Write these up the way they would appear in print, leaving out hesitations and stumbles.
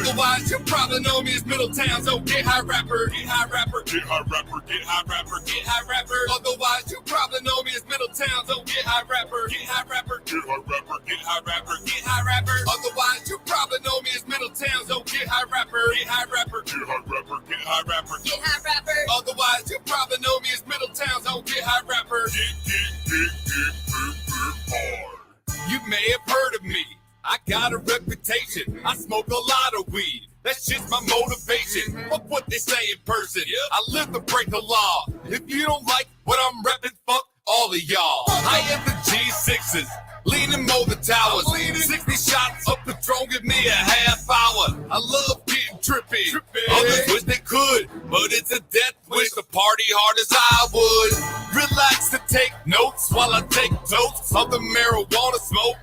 Otherwise, you probably know me as Middletown's own get high rapper. Get high rapper. Get high rapper. Get high rapper. Get high rapper. Otherwise, you probably know me as Middletown's own get high rapper. Get high rapper. Get high rapper. Get high rapper. Get high rapper. Otherwise, you probably know me as Middletown's own get high rapper. Get high rapper. Get high rapper. Get high rapper. Get high rapper. Otherwise, you probably know me as Middletown's own get high rapper. Get hard. You may have heard of me. I got a reputation. I smoke a lot of weed. That shit's my motivation. Fuck what they say in person. I live to break the law. If you don't like what I'm repping, fuck all of y'all. I am the G6s, leaning over towers. 60 shots of Patron, give me a half hour. I love getting trippy. Others wish they could, but it's a death wish to party hard as I would. Relax to take notes while I take totes of the marijuana smoke.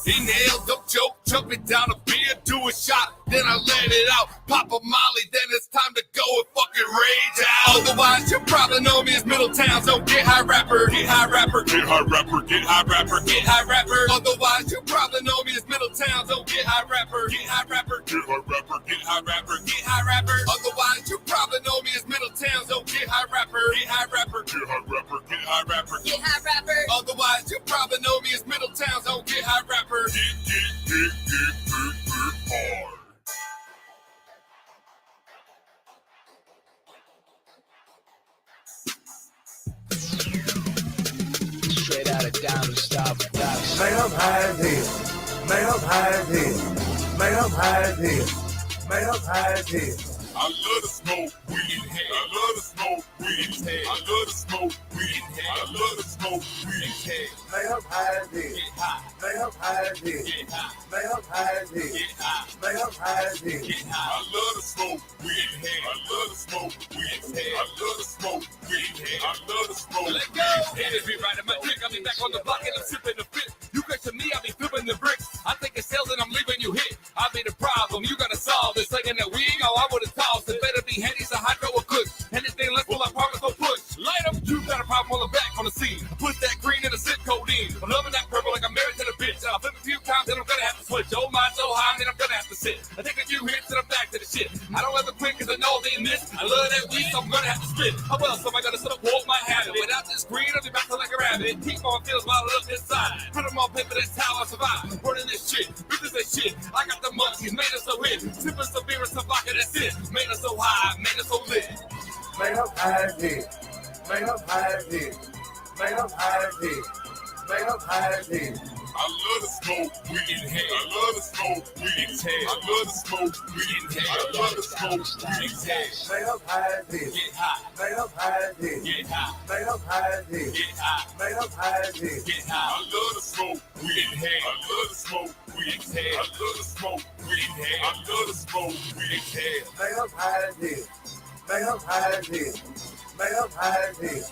Inhale, don't choke, chug it down a beer, do a shot, then I let it out. Pop a molly, then it's time to go and fucking rage out. Otherwise, you probably know me as Middletown's own get high rapper. Get high rapper. Get high rapper. Get high rapper. Get high rapper. Otherwise, you probably know me as Middletown's own get high rapper. Get high rapper. Get high rapper. Get high rapper. Get high rapper. Otherwise, you probably know me as Middletown's own get high rapper. Get high rapper. Get high rapper. Get high rapper. Get high rapper. Otherwise, you probably know me as Middletown's own get high rapper. Get hard. Straight out of down stop. Man, I'm high as hell. Man, I'm high as hell. Man, I'm high as hell. Man, I'm high as hell. I love to smoke weed. I love to smoke weed. I love to smoke weed. I love to smoke weed. Man, I'm high as hell. Get high. Man, I'm high as hell. Get high. Man, I'm high as hell. Get high. Man, I'm high as hell. Get high. I love to smoke weed. I love to smoke weed. I love to smoke weed. I love to smoke weed. Let go. Energy right in my dick. I'll be back on the block and I'm sipping the fit. You question me, I'll be flipping the bricks. I think it's sales and I'm leaving you hit. I'll be the problem. You gotta solve this. Like in that weed, oh, I would've tossed. It better be handy, so hydro or cook. Anything less will I promise no push. Light up, you got a problem on the back on the scene. Put that green in the zip codeine. I'm loving that purple like I'm married to the bitch. I'll flip a few times, then I'm gonna have to switch. Oh my, so high, then I'm gonna have to sit. I take a few hits and I'm back to the shit. I don't ever quit cause I know they miss. I love that weed, so I'm gonna have to spit. How else am I gonna support my habit? Without this green, I'll be back to like a rabbit. Keep on feels while I look inside. Put them on paper, that's how I survive. Running this shit, bitches that shit. I got the monkeys, made us so hit. Sipping some beer and some vodka, that's it. Made us so high, made us so lit. Man, I'm high as hell. Man, I'm high as hell. Man, I'm high as hell. Man, I'm high as hell. I love to smoke weed. I love to smoke weed. I love to smoke weed. I love to smoke weed. Man, I'm high as hell. Get high. Man, I'm high as hell. Get high. Man, I'm high as hell. Get high. Man, I'm high as hell. Get high. I love to smoke weed. I love to smoke weed. I love to smoke weed. I love to smoke weed. Man, I'm high as hell. Man, I'm high as hell. Man, I'm high as hell.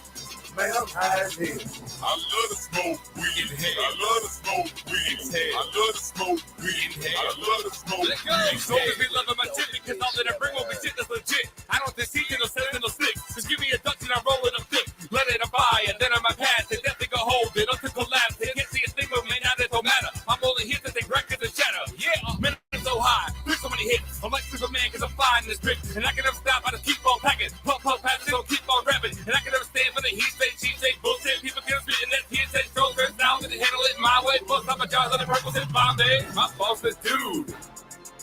Man, I'm high as hell. I love to smoke weed. I love to smoke weed. I love to smoke weed. I love to smoke weed. Let go. So if you loving my shit, because all that I bring will be shit that's legit. I don't deceive you, no sense in no sticks. Just give me a Dutch and I roll it up thick. Let it abide, and then on my path, they definitely go hold it up to collapse. They can't see a thing, but man, now it don't matter. I'm only here to take records and shatter. Yeah, man, I'm so high. There's so many hits. I'm like Superman, because I'm flying this bitch. And I can never stop, I just keep on packing. Pump, passing, don't keep on rapping. And I can never stand for the heat, say, cheat, say, bullshit. People can't spit in that heat, say, stroke, turns down, and handle it my way. Bust out my jaws on the purples in Bombay. My boss says, dude,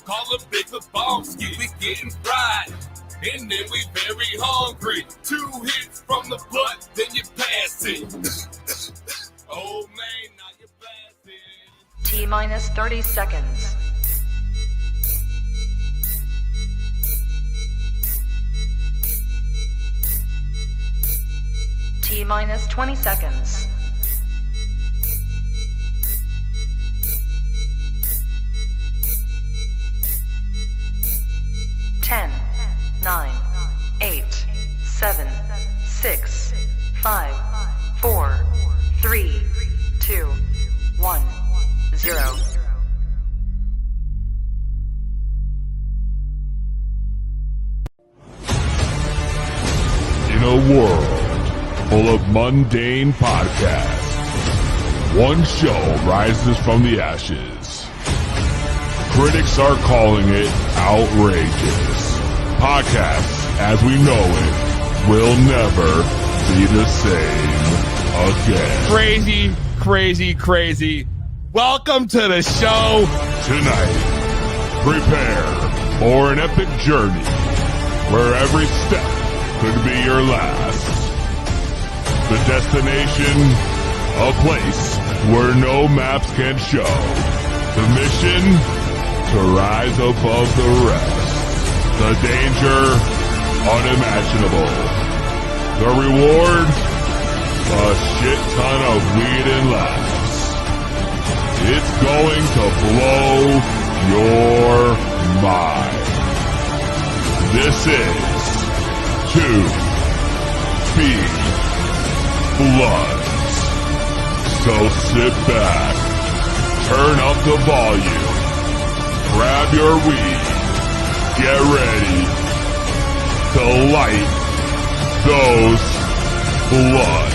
call them big the bomb ski. We getting fried. And then we very hungry. 2 hits from the butt, then you pass it. Oh man, now you pass it. T-minus 30 seconds. T-minus 20 seconds. 10, 9, 8, 7, 6, 5, 4, 3, 2, 1, 0. In a world full of mundane podcasts, one show rises from the ashes. Critics are calling it outrageous. Podcasts, as we know it, will never be the same again. Crazy, crazy, crazy. Welcome to the show. Tonight, prepare for an epic journey where every step could be your last. The destination, a place where no maps can show. The mission, to rise above the rest. The danger, unimaginable. The reward, a shit ton of weed and laughs. It's going to blow your mind. This is 2B Bloods. So sit back, turn up the volume, grab your weed, get ready to light those bloods.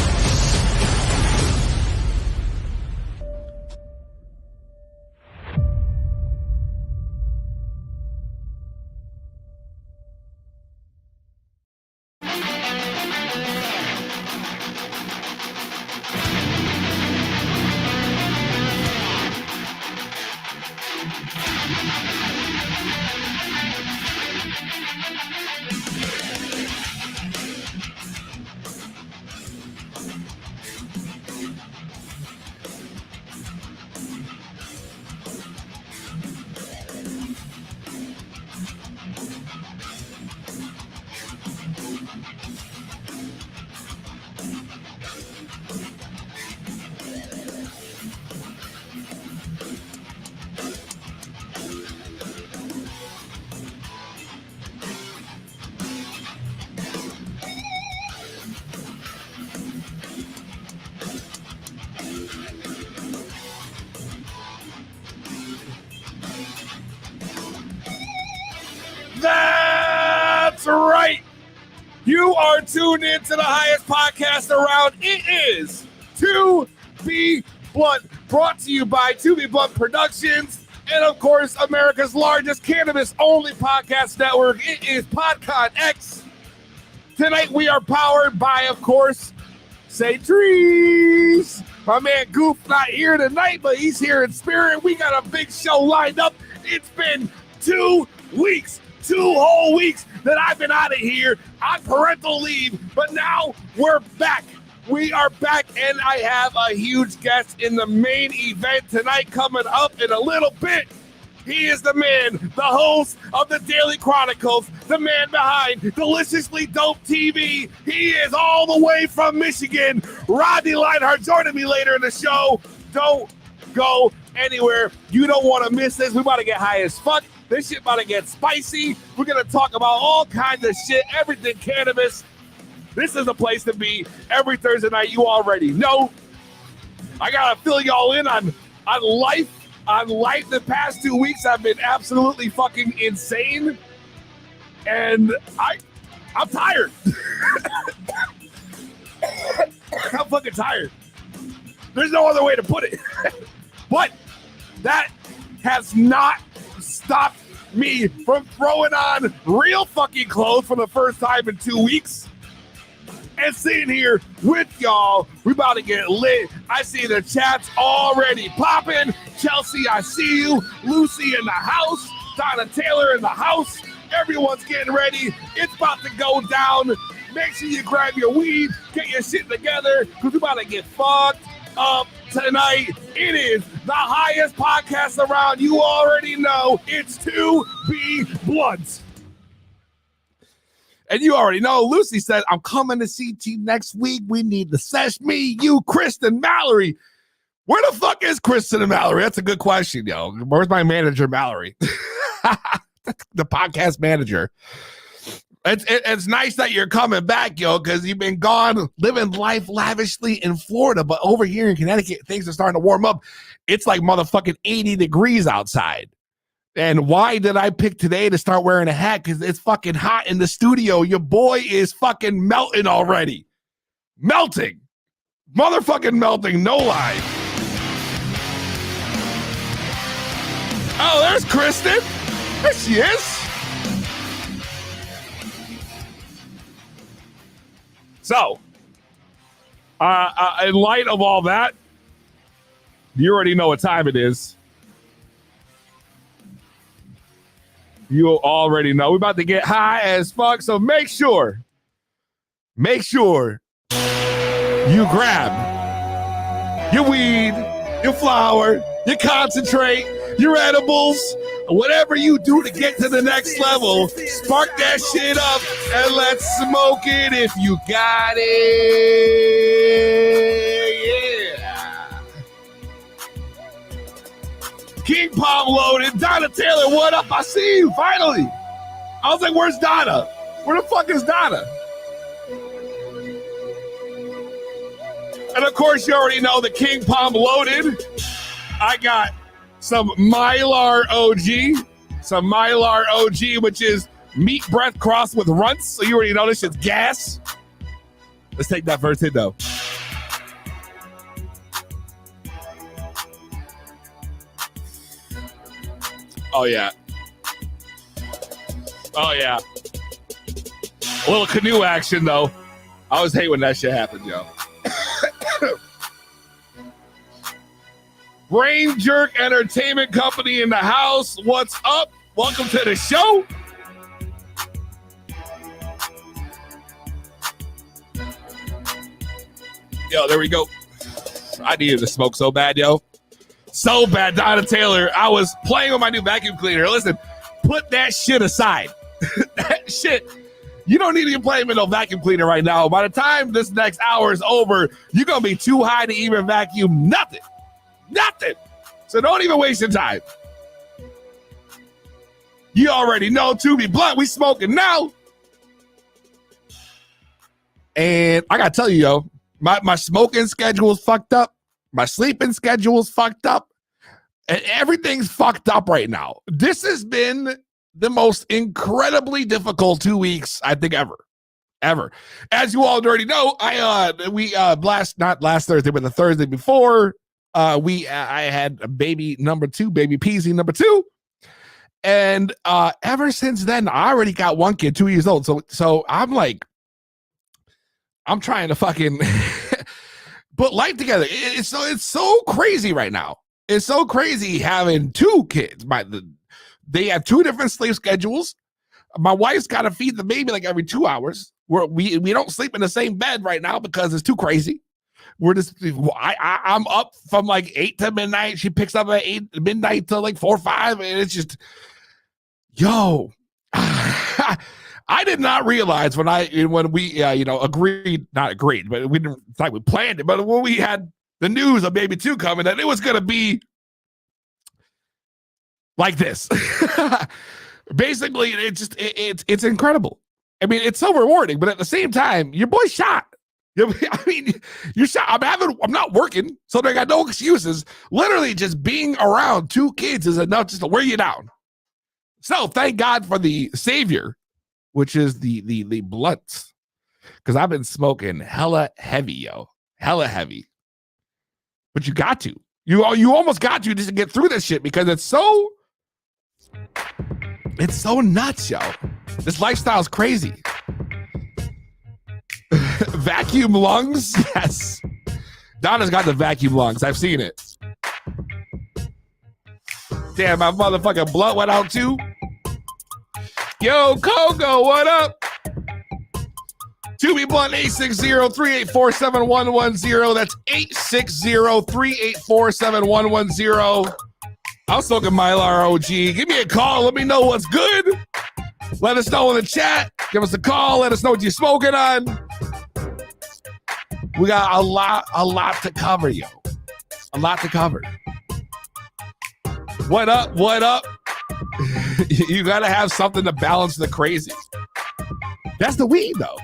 That's right. You are tuned in to the highest podcast around. It is 2B Blunt, brought to you by 2B Blunt Productions, and of course, America's largest cannabis-only podcast network. It is PodConX. Tonight, we are powered by, of course, Say Trees. My man Goof not here tonight, but he's here in spirit. We got a big show lined up. It's been 2 weeks. 2 whole weeks that I've been out of here on parental leave, but now we're back. We are back, and I have a huge guest in the main event tonight coming up in a little bit. He is the man, the host of the Daily Chronicles, the man behind Deliciously Dope TV. He is all the way from Michigan. Rodney Lienhart joining me later in the show. Don't go anywhere. You don't want to miss this. We're about to get high as fuck. This shit about to get spicy. We're going to talk about all kinds of shit, everything cannabis. This is the place to be every Thursday night. You already know. I got to fill y'all in on life. On life, the past 2 weeks have been absolutely fucking insane. And I'm tired. I'm fucking tired. There's no other way to put it. But that has not stopped me from throwing on real fucking clothes for the first time in 2 weeks and sitting here with y'all. We about to get lit. I see the chats already popping. Chelsea, I see you. Lucy in the house. Donna Taylor in the house. Everyone's getting ready. It's about to go down. Make sure you grab your weed, get your shit together, because we about to get fucked up tonight. It is the highest podcast around. You already know it's 2B Bloods. And you already know, Lucy said, I'm coming to CT next week. We need the sesh. Me, you, Kristen, Mallory. Where the fuck is Kristen and Mallory? That's a good question, yo. Where's my manager, Mallory? The podcast manager. It's nice that you're coming back, yo, because you've been gone living life lavishly in Florida, but over here in Connecticut, things are starting to warm up. It's like motherfucking 80 degrees outside. And why did I pick today to start wearing a hat? Because it's fucking hot in the studio. Your boy is fucking melting already. Melting. Motherfucking melting, no lie. Oh, there's Kristen. There she is. So, in light of all that, you already know what time it is. You already know. We're about to get high as fuck, so make sure you grab your weed, your flower, your concentrate, your edibles, whatever you do to get to the next level. Spark that shit up and let's smoke it if you got it. Yeah. King Palm loaded. Donna Taylor, what up? I see you finally. I was like, where's Donna? Where the fuck is Donna? And of course, you already know the King Palm loaded. I got some Mylar OG, which is meat breath crossed with runts. So you already know this shit's gas. Let's take that first hit though. Oh yeah. Oh yeah. A little canoe action though. I always hate when that shit happens, yo. Brain Jerk Entertainment Company in the house. What's up? Welcome to the show. Yo, there we go. I needed to smoke so bad, yo. So bad, Donna Taylor. I was playing with my new vacuum cleaner. Listen, put that shit aside. That shit. You don't need to be playing with no vacuum cleaner right now. By the time this next hour is over, you're going to be too high to even vacuum nothing. Nothing. So don't even waste your time. You already know, to be blunt, we smoking now. And I got to tell you, yo, my smoking schedule is fucked up. My sleeping schedule is fucked up. And everything's fucked up right now. This has been the most incredibly difficult 2 weeks, I think, ever. As you all already know, not last Thursday, but the Thursday before, I had a baby number 2, baby Peezy number 2. And ever since then, I already got one kid, 2 years old. So I'm like, I'm trying to fucking put life together. It's so crazy right now. It's so crazy having 2 kids. They have 2 different sleep schedules. My wife's got to feed the baby like every 2 hours. We don't sleep in the same bed right now because it's too crazy. I'm up from like 8 to midnight. She picks up at 8 midnight to like 4 or 5, and it's just, yo. I did not realize when we agreed, not agreed, but we didn't. It's like we planned it. But when we had the news of baby 2 coming, that it was gonna be like this. Basically, it's incredible. I mean, it's so rewarding, but at the same time, your boy shot. I mean, you're shot. I'm not working, so they got no excuses. Literally, just being around 2 kids is enough just to wear you down. So thank God for the savior, which is the blunts, because I've been smoking hella heavy, yo, hella heavy. But you got to, you almost got to just to get through this shit because it's so nuts, yo. This lifestyle's crazy. Vacuum lungs, yes. Donna's got the vacuum lungs. I've seen it. Damn, my motherfucking blunt went out too. Yo, Kogo, what up? 2B Blunt 860-384-7110. That's 860-384-7110. I'm smoking Mylar OG. Give me a call. Let me know what's good. Let us know in the chat. Give us a call. Let us know what you're smoking on. We got a lot to cover, yo. A lot to cover. What up? What up? You got to have something to balance the crazy. That's the weed, though.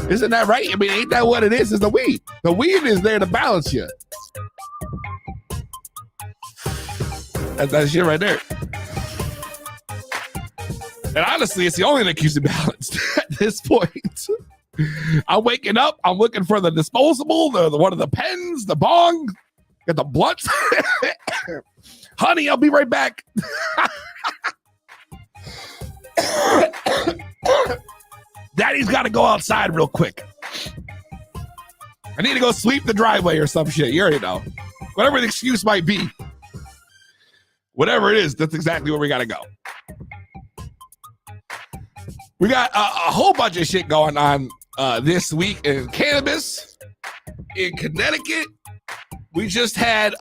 Isn't that right? I mean, ain't that what it is? It's the weed. The weed is there to balance you. That's that shit right there. And honestly, it's the only thing that keeps it balanced at this point. I'm waking up. I'm looking for the disposable, the one of the pens, the bong, get the blunts. Honey, I'll be right back. Daddy's got to go outside real quick. I need to go sweep the driveway or some shit. You already know. Whatever the excuse might be. Whatever it is, that's exactly where we got to go. We got a whole bunch of shit going on this week in cannabis. In Connecticut, we just had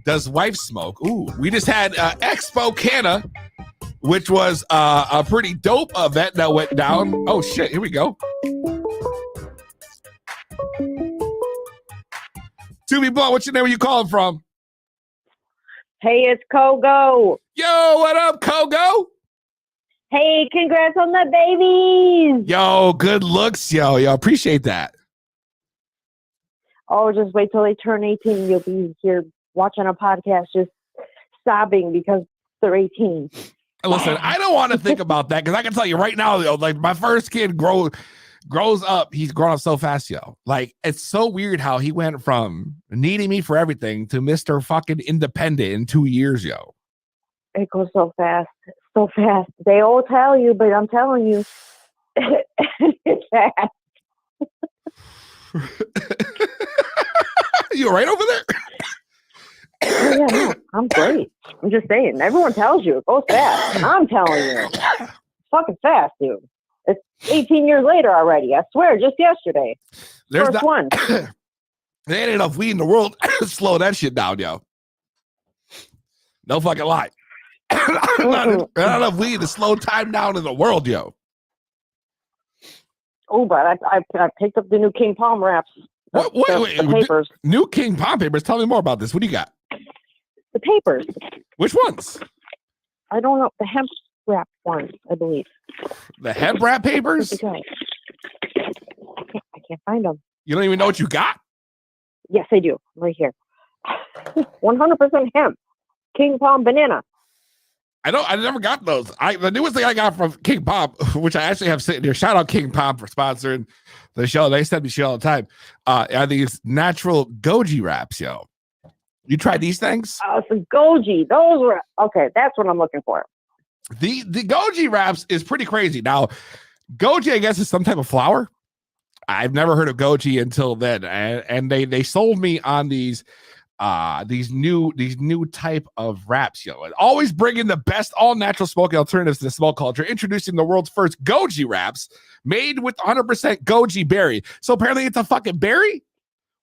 Does Wife Smoke? Ooh, we just had Expo Canna, which was a pretty dope event that went down. Oh shit, here we go. To be blunt, what's your name? Where you calling from? Hey, it's Kogo. Yo, what up, Kogo? Hey, congrats on the babies. Yo, good looks, yo. Appreciate that. Oh, just wait till they turn 18. You'll be here watching a podcast just sobbing because they're 18. Listen, I don't want to think about that because I can tell you right now, yo, like my first kid grows up. He's grown up so fast, yo. Like, it's so weird how he went from needing me for everything to Mr. fucking independent in 2 years, yo. It goes so fast. So fast. They all tell you, but I'm telling you, it's fast. You all right over there? Oh, yeah, no, I'm great. I'm just saying. Everyone tells you it goes fast. I'm telling you. It's fucking fast, dude. It's 18 years later already. I swear, just yesterday. First one. There ain't enough weed in the world to slow that shit down, yo. No fucking lie. Not enough weed to slow time down in the world, yo. Oh, but I picked up the new King Palm wraps. Wait, the papers. New King Palm papers. Tell me more about this. What do you got? The papers. Which ones? I don't know. The hemp wrap ones, I believe. The hemp wrap papers? I can't find them. You don't even know what you got? Yes, I do. Right here. 100% hemp. King Palm banana. I never got those. The newest thing I got from King Palm, which I actually have sitting here. Shout out King Palm for sponsoring the show. They send me shit all the time. Are these natural goji wraps, yo? You tried these things? Oh, some goji. Those were okay. That's what I'm looking for. The goji wraps is pretty crazy. Now, goji, I guess, is some type of flower. I've never heard of goji until then, and they sold me on these new type of wraps, yo. Always bringing the best all natural smoking alternatives to the smoke culture, introducing the world's first goji wraps made with 100% goji berry. So apparently it's a fucking berry.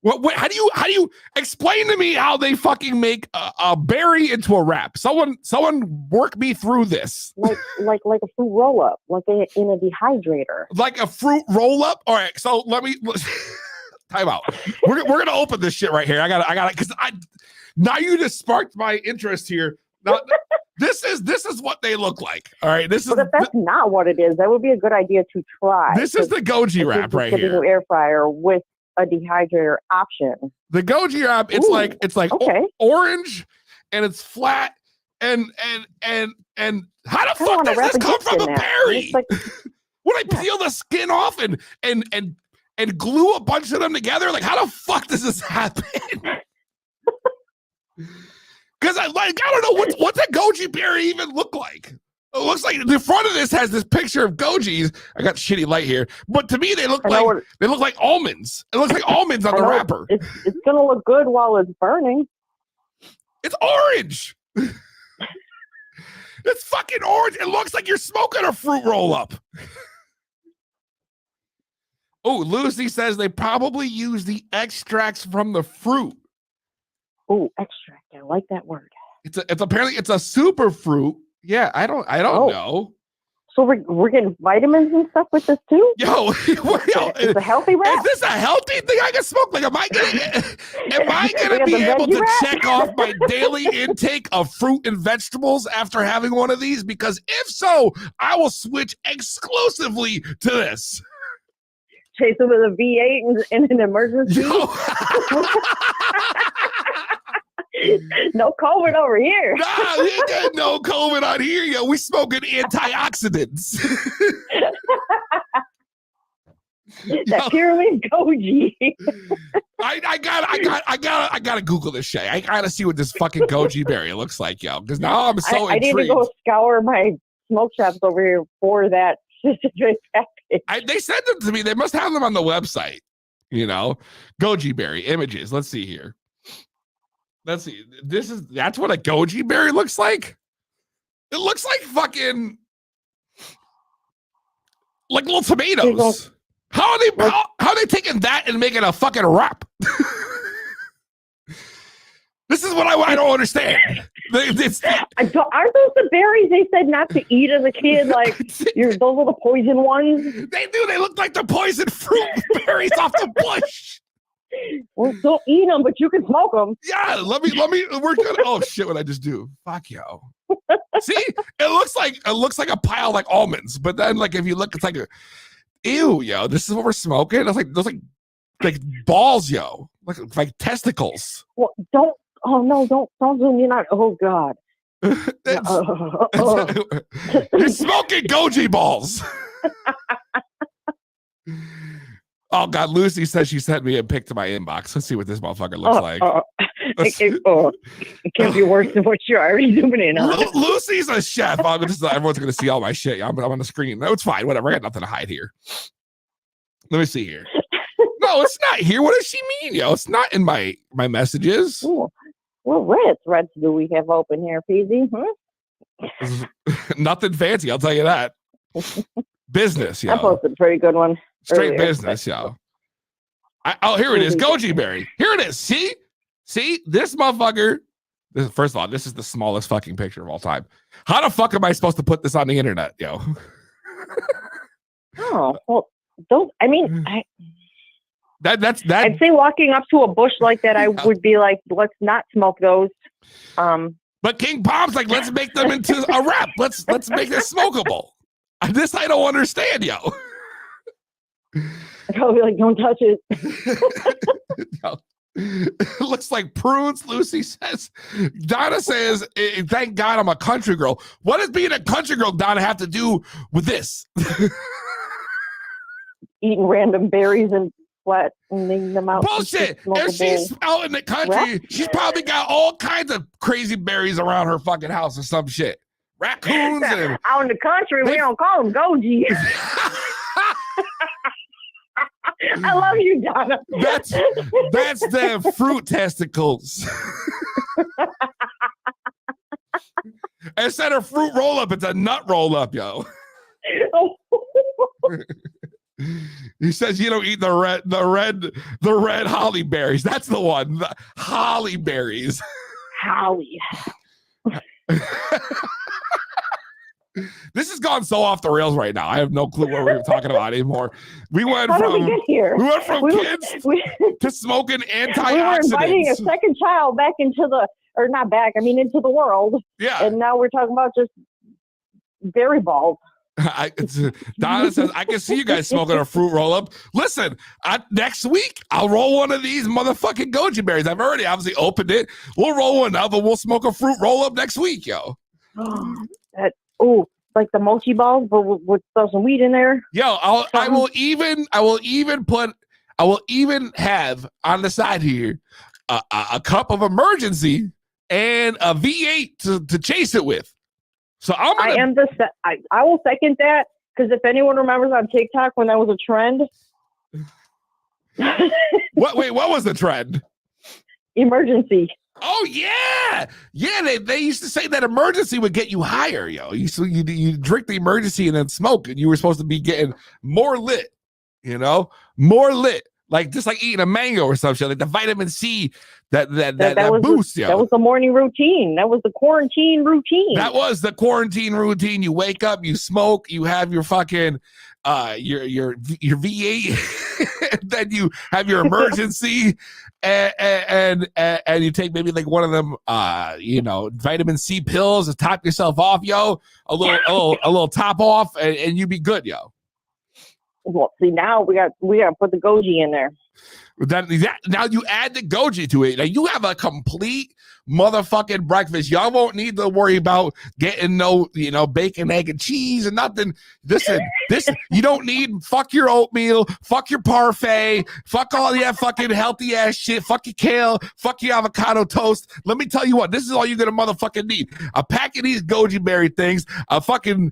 What how do you explain to me how they fucking make a berry into a wrap? Someone work me through this. Like a fruit roll up, like in a dehydrator. Like a fruit roll up. All right, so let me time out. We're gonna open this shit right here. I got it because now you just sparked my interest here. Now, this is what they look like. All right, this but if that's not what it is, that would be a good idea to try. This is the goji wrap right here. New air fryer with a dehydrator option. The goji wrap, it's like okay. Orange, and it's flat, and how the fuck does this come from a berry? Like, when I peel the skin off and glue a bunch of them together, like how the fuck does this happen? Because I don't know what's a goji berry even look like. It looks like the front of this has this picture of gojis. I got shitty light here, but to me they look like almonds. It looks like almonds on the wrapper. It's gonna look good while it's burning. It's orange. It's fucking orange. It looks like you're smoking a fruit roll up. Oh, Lucy says they probably use the extracts from the fruit. Oh, extract. I like that word. It's apparently it's a super fruit. Yeah, I don't know. So we're getting vitamins and stuff with this too? Yo, it's a healthy wrap. Is this a healthy thing I can smoke? Like, am I gonna be able to check off my daily intake of fruit and vegetables after having one of these? Because if so, I will switch exclusively to this. Chase it with a V8 in an emergency. No COVID over here. Nah, we ain't got no COVID on here, yo. We smoking antioxidants. That purely goji. I gotta Google this shit. I gotta see what this fucking goji berry looks like, yo. Because now I'm so intrigued. I need to go scour my smoke shops over here for that specific package. They sent them to me. They must have them on the website. You know, goji berry images. Let's see here. Let's see. That's what a goji berry looks like. It looks like fucking like little tomatoes. How are they taking that and making a fucking wrap? This is what I don't understand. Aren't those the berries they said not to eat as a kid? Like those little poison ones? They do. They look like the poison fruit berries off the bush. Well, don't eat them, but you can smoke them. Yeah, let me. We're gonna. Oh shit! What I just do? Fuck yo. See, it looks like a pile like almonds, but then like if you look, it's like a ew, yo. This is what we're smoking. It's like those like balls, yo, like testicles. Well, don't. Oh no! Don't zoom in on. Oh god. You're smoking goji balls. Oh God, Lucy says she sent me a pic to my inbox. Let's see what this motherfucker looks like. It can't be worse than what you're already zooming in on. Lucy's a chef. Everyone's gonna see all my shit. I'm on the screen. No, it's fine. Whatever. I got nothing to hide here. Let me see here. No, it's not here. What does she mean, yo? It's not in my messages. Ooh. What threads do we have open here, Peezy? Nothing fancy, I'll tell you that. Business, yo. I posted a pretty good one. Straight earlier, business, yo. Here it is. Goji berry. Here it is. See, this motherfucker. First of all, this is the smallest fucking picture of all time. How the fuck am I supposed to put this on the internet, yo? Oh well, don't. I mean, that's. I'd say walking up to a bush like that, I would be like, let's not smoke those. But King Palm's like, let's make them into a wrap. Let's make this smokable. This I don't understand, yo. I'll be like, don't touch it. No. It looks like prunes, Lucy says. Donna says, thank God I'm a country girl. What does being a country girl, Donna, have to do with this? Eating random berries and flattening them out. Bullshit. If she's out in the country, she's probably got all kinds of crazy berries around her fucking house or some shit. Raccoons. And out in the country, we don't call them goji. I love you, Donna. That's the fruit testicles. Instead of fruit roll up, it's a nut roll up, yo. He says you don't eat the red holly berries. That's the one. The holly berries. Holly. This has gone so off the rails right now. I have no clue what we're talking about anymore. We went How from did we get here? We went from kids to smoking antioxidants. We were inviting a second child back into the world. Yeah. And now we're talking about just berry balls. Donna says, I can see you guys smoking a fruit roll up. Listen, next week, I'll roll one of these motherfucking goji berries. I've already obviously opened it. We'll roll one up and we'll smoke a fruit roll up next week, yo. Like the mochi balls, but we'll throw some weed in there. Yo, I will even have on the side here a cup of emergency and a V8 to chase it with. So I will second that, because if anyone remembers on TikTok when that was a trend. What was the trend? Emergency. Oh yeah. They used to say that emergency would get you higher, yo. You drink the emergency and then smoke, and you were supposed to be getting more lit, more lit. Like just like eating a mango or something, like the vitamin C that boosts you. That was the morning routine. That was the quarantine routine. That was the quarantine routine. You wake up, you smoke, you have your fucking your V8, then you have your emergency, and you take maybe like one of them vitamin C pills to top yourself off, yo. A little top off, and you be good, yo. Well, see, now we got to put the goji in there. Now you add the goji to it. Now you have a complete motherfucking breakfast. Y'all won't need to worry about getting no, bacon, egg, and cheese and nothing. Listen, you don't need. Fuck your oatmeal. Fuck your parfait. Fuck all that fucking healthy ass shit. Fuck your kale. Fuck your avocado toast. Let me tell you what. This is all you're gonna motherfucking need: a pack of these goji berry things, a fucking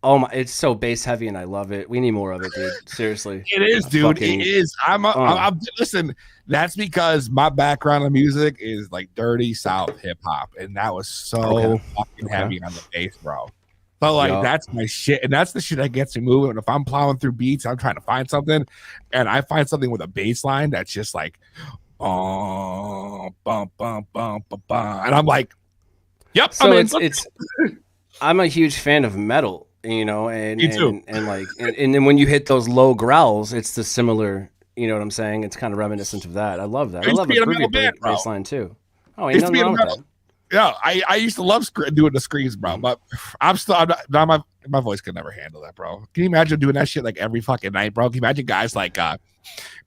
Oh my, it's so bass heavy and I love it. We need more of it, dude. Seriously. It is, dude. It is. I'm listen, that's because my background in music is like dirty South hip hop, and that was so fucking heavy on the bass, bro. So like that's my shit, and that's the shit that gets me moving. And if I'm plowing through beats, I'm trying to find something, and I find something with a bass line that's just like bum bum bum bum bum, and I'm like, yep. So it's I'm a huge fan of metal, you know, and then when you hit those low growls, it's the similar, you know what I'm saying? It's kind of reminiscent of that. I love that. I love a groovy bass line too. Oh, ain't nothing wrong with that. Yeah, I used to love doing the screams, bro. But I'm not, my voice could never handle that, bro. Can you imagine doing that shit like every fucking night, bro? Can you imagine guys like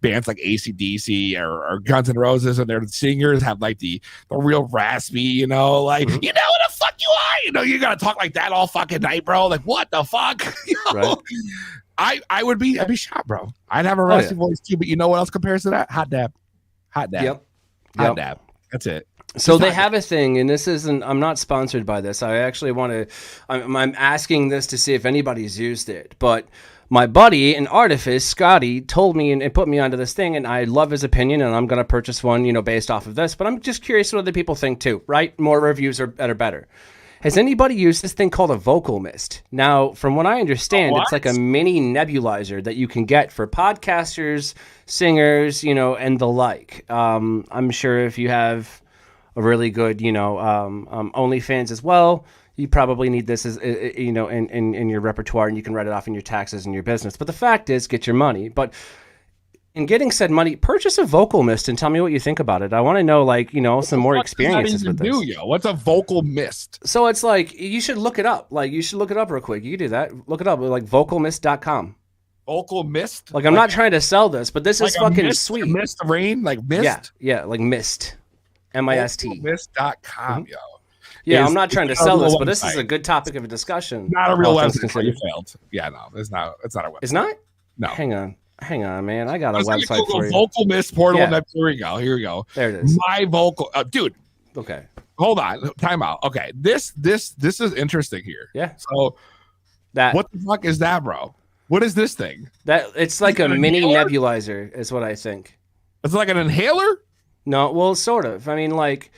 bands like AC/DC or Guns N' Roses, and their singers have like the real raspy, you know, like you know what the fuck you are, you know, you gotta talk like that all fucking night, bro. Like what the fuck? You know? Right. I'd be shot, bro. I'd have a raspy voice too, but you know what else compares to that? Hot dab. Hot dab. Hot dab. That's it. So they have a thing, and this isn't, I'm not sponsored by this. I actually want to, I'm asking this to see if anybody's used it. But my buddy in Artifice, Scotty, told me and put me onto this thing, and I love his opinion, and I'm going to purchase one, you know, based off of this. But I'm just curious what other people think too, right? More reviews are better. Has anybody used this thing called a vocal mist? Now, from what I understand, it's like a mini nebulizer that you can get for podcasters, singers, you know, and the like. I'm sure if you have a really good, you know, OnlyFans as well, you probably need this as, you know, in your repertoire, and you can write it off in your taxes and your business. But the fact is, get your money. But in getting said money, purchase a vocal mist and tell me what you think about it. I want to know, like, you know, some more experiences with this. What's a vocal mist? So it's like, you should look it up. Like, you should look it up real quick. You can do that. Look it up, like vocalmist.com. Vocal mist? Like, I'm not trying to sell this, but this is fucking sweet. Mist of rain? Like mist? Yeah, like mist. MIST. Mist.com, yo. Yeah, I'm not trying to sell this, but this is a good topic of a discussion. Not a real website. You failed. Yeah, no, it's not a website. It's not? No. Hang on, man. I got a website for you. Vocal mist portal. Yeah. Here we go. There it is. My vocal, dude. Okay. Hold on. Time out. Okay. This is interesting here. Yeah. So what the fuck is that, bro? What is this thing? That it's like a mini nebulizer, is what I think. It's like an inhaler? No, well, sort of. I mean, like,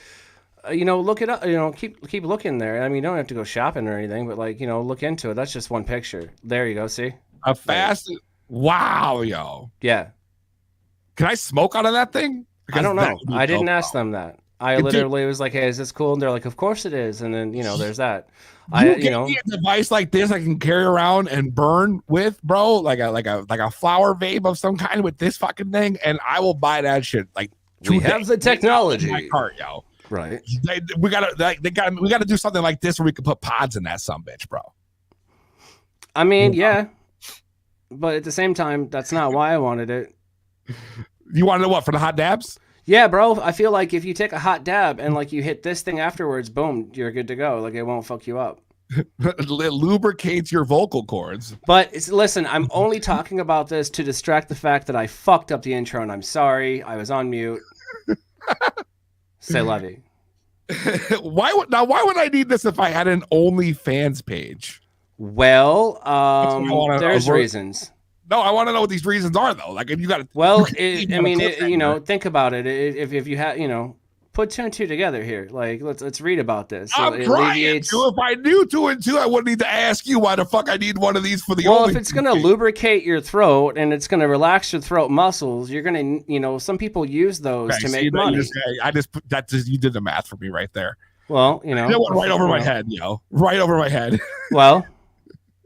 you know, look it up. You know, keep looking there. I mean, you don't have to go shopping or anything, but like, you know, look into it. That's just one picture. There you go. See, a fast. Wow, yo. Yeah. Can I smoke out of that thing? Because I don't know. I didn't ask them that. I literally was like, "Hey, is this cool?" And they're like, "Of course it is." And then, you know, there's that. You know, a device like this I can carry around and burn with, bro, like a flower vape of some kind with this fucking thing, and I will buy that shit. Like, we have the technology. My cart, yo. Right. We gotta do something like this where we can put pods in that sumbitch, bro. I mean, yeah, but at the same time, that's not why I wanted it. You wanted it what, for the hot dabs? Yeah, bro. I feel like if you take a hot dab and like you hit this thing afterwards, boom, you're good to go. Like, it won't fuck you up. It lubricates your vocal cords. But listen, I'm only talking about this to distract the fact that I fucked up the intro, and I'm sorry. I was on mute. Say lovey. Why would I need this if I had an OnlyFans page? Well, there's reasons. No, I want to know what these reasons are, though. Like, if you got to. Well, you know, think about it. If you have, you know, put 2 and 2 together here. Like, let's read about this. So I'm trying to. If I knew 2 and 2, I wouldn't need to ask you why the fuck I need one of these for the. Well, if it's gonna lubricate your throat and it's gonna relax your throat muscles, you're gonna, you know, some people use those to make money. You did the math for me right there. Well, you know, that went right over my head, yo, right over my head. Well.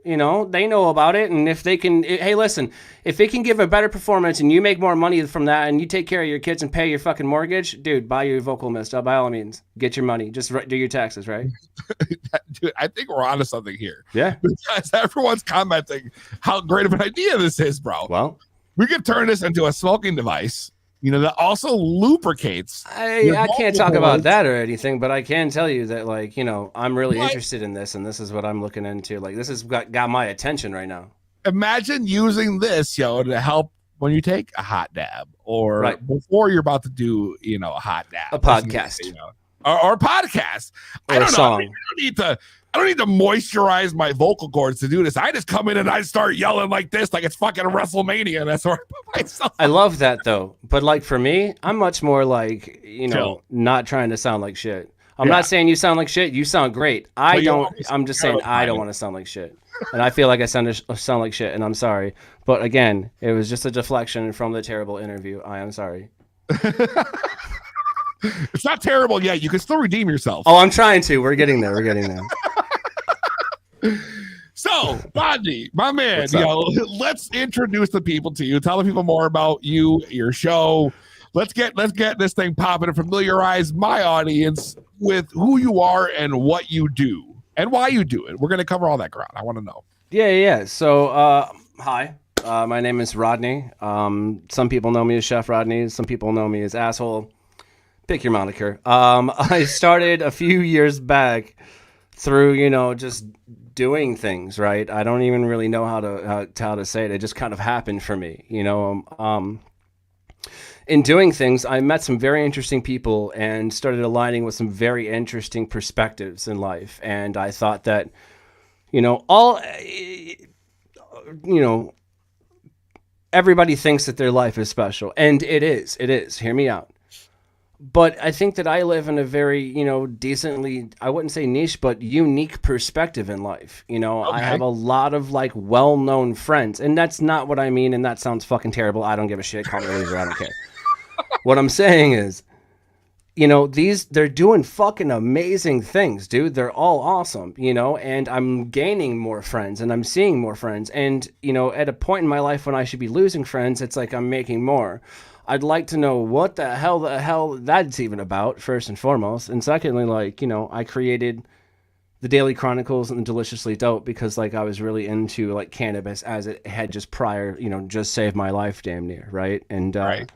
You know, they know about it, and if they can, hey, listen, if they can give a better performance and you make more money from that and you take care of your kids and pay your fucking mortgage, dude, buy your vocal mist. By all means, get your money. Just do your taxes, right? Dude, I think we're onto something here. Yeah. Because everyone's commenting how great of an idea this is, bro. Well, we could turn this into a smoking device, you know, that also lubricates. I can't talk about that or anything, but I can tell you that, like, you know, I'm really interested in this, and this is what I'm looking into. Like, this has got my attention right now. Imagine using this, yo, to help when you take a hot dab or before you're about to do, you know, a hot dab. A podcast. You know, or a podcast. I don't know. I mean, we don't need to I don't need to moisturize my vocal cords to do this. I just come in and I start yelling like this, like it's fucking WrestleMania. That's where I put myself. I love that though. But like for me, I'm much more like, Chill. not trying to sound like shit. I'm not saying you sound like shit. You sound great. I'm just saying I don't want to sound like shit. And I feel like I sound like shit, and I'm sorry. But again, it was just a deflection from the terrible interview. I am sorry. It's not terrible yet. You can still redeem yourself. Oh, I'm trying to. We're getting there. So, Rodney, my man, let's introduce the people to you. Tell the people more about you, your show. Let's get this thing popping and familiarize my audience with who you are and what you do and why you do it. We're going to cover all that ground. I want to know. Yeah. So, hi. My name is Rodney. Some people know me as Chef Rodney. Some people know me as Asshole. Pick your moniker. I started a few years back through, just doing things, right? I don't even really know how to say it. It just kind of happened for me, In doing things, I met some very interesting people and started aligning with some very interesting perspectives in life. And I thought that, everybody thinks that their life is special. And it is. Hear me out. But I think that I live in a very, decently, I wouldn't say niche, but unique perspective in life. Okay. I have a lot of well-known friends, and that's not what I mean. And that sounds fucking terrible. I don't give a shit. Call me a loser. I don't care. What I'm saying is, they're doing fucking amazing things, dude. They're all awesome, and I'm gaining more friends and I'm seeing more friends. And, at a point in my life when I should be losing friends, it's like I'm making more. I'd like to know what the hell that's even about, first and foremost. And secondly, I created the Daily Chronicles and Deliciously Dope because I was really into cannabis as it had just prior, just saved my life damn near. Right. And, right.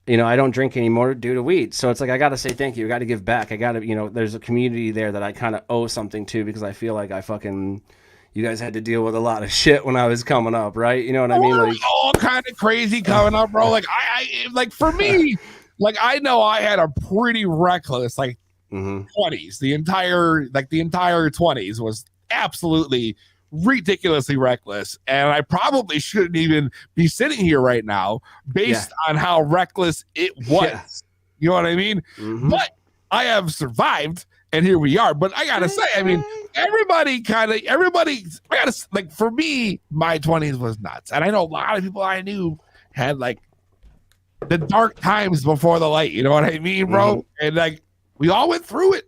I don't drink anymore due to weed. So it's I got to say thank you. I got to give back. I got to, there's a community there that I kind of owe something to because I feel like you guys had to deal with a lot of shit when I was coming up, right? You know what I mean? All kind of crazy coming up, bro. For me, I know I had a pretty reckless 20s. The entire 20s was absolutely ridiculously reckless, and I probably shouldn't even be sitting here right now based on how reckless it was. Yeah. You know what I mean? Mm-hmm. But I have survived, and here we are. But I gotta say, for me, my 20s was nuts, and I know a lot of people I knew had the dark times before the light. You know what I mean, bro? Mm-hmm. And we all went through it.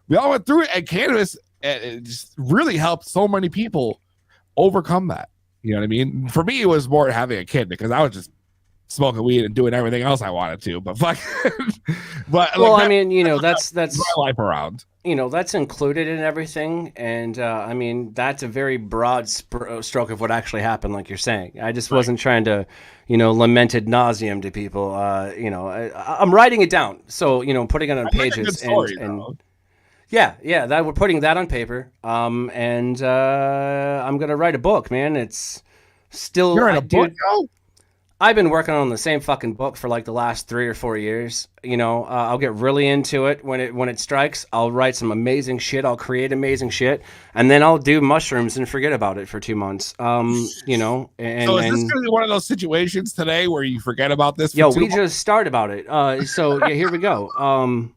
And cannabis it just really helped so many people overcome that. You know what I mean? For me, it was more having a kid because I was just smoking weed and doing everything else I wanted to. But that's my life around. That's included in everything, and that's a very broad stroke of what actually happened, like you're saying. I just wasn't trying to, lament ad nauseum to people. I'm writing it down, so putting it on pages that we're putting that on paper. And I'm gonna write a book, man. It's still you're in a book. I've been working on the same fucking book for the last 3 or 4 years. I'll get really into it when it strikes. I'll write some amazing shit. I'll create amazing shit, and then I'll do mushrooms and forget about it for 2 months. And so is this going to be one of those situations today where you forget about this? We just start about it. Here we go.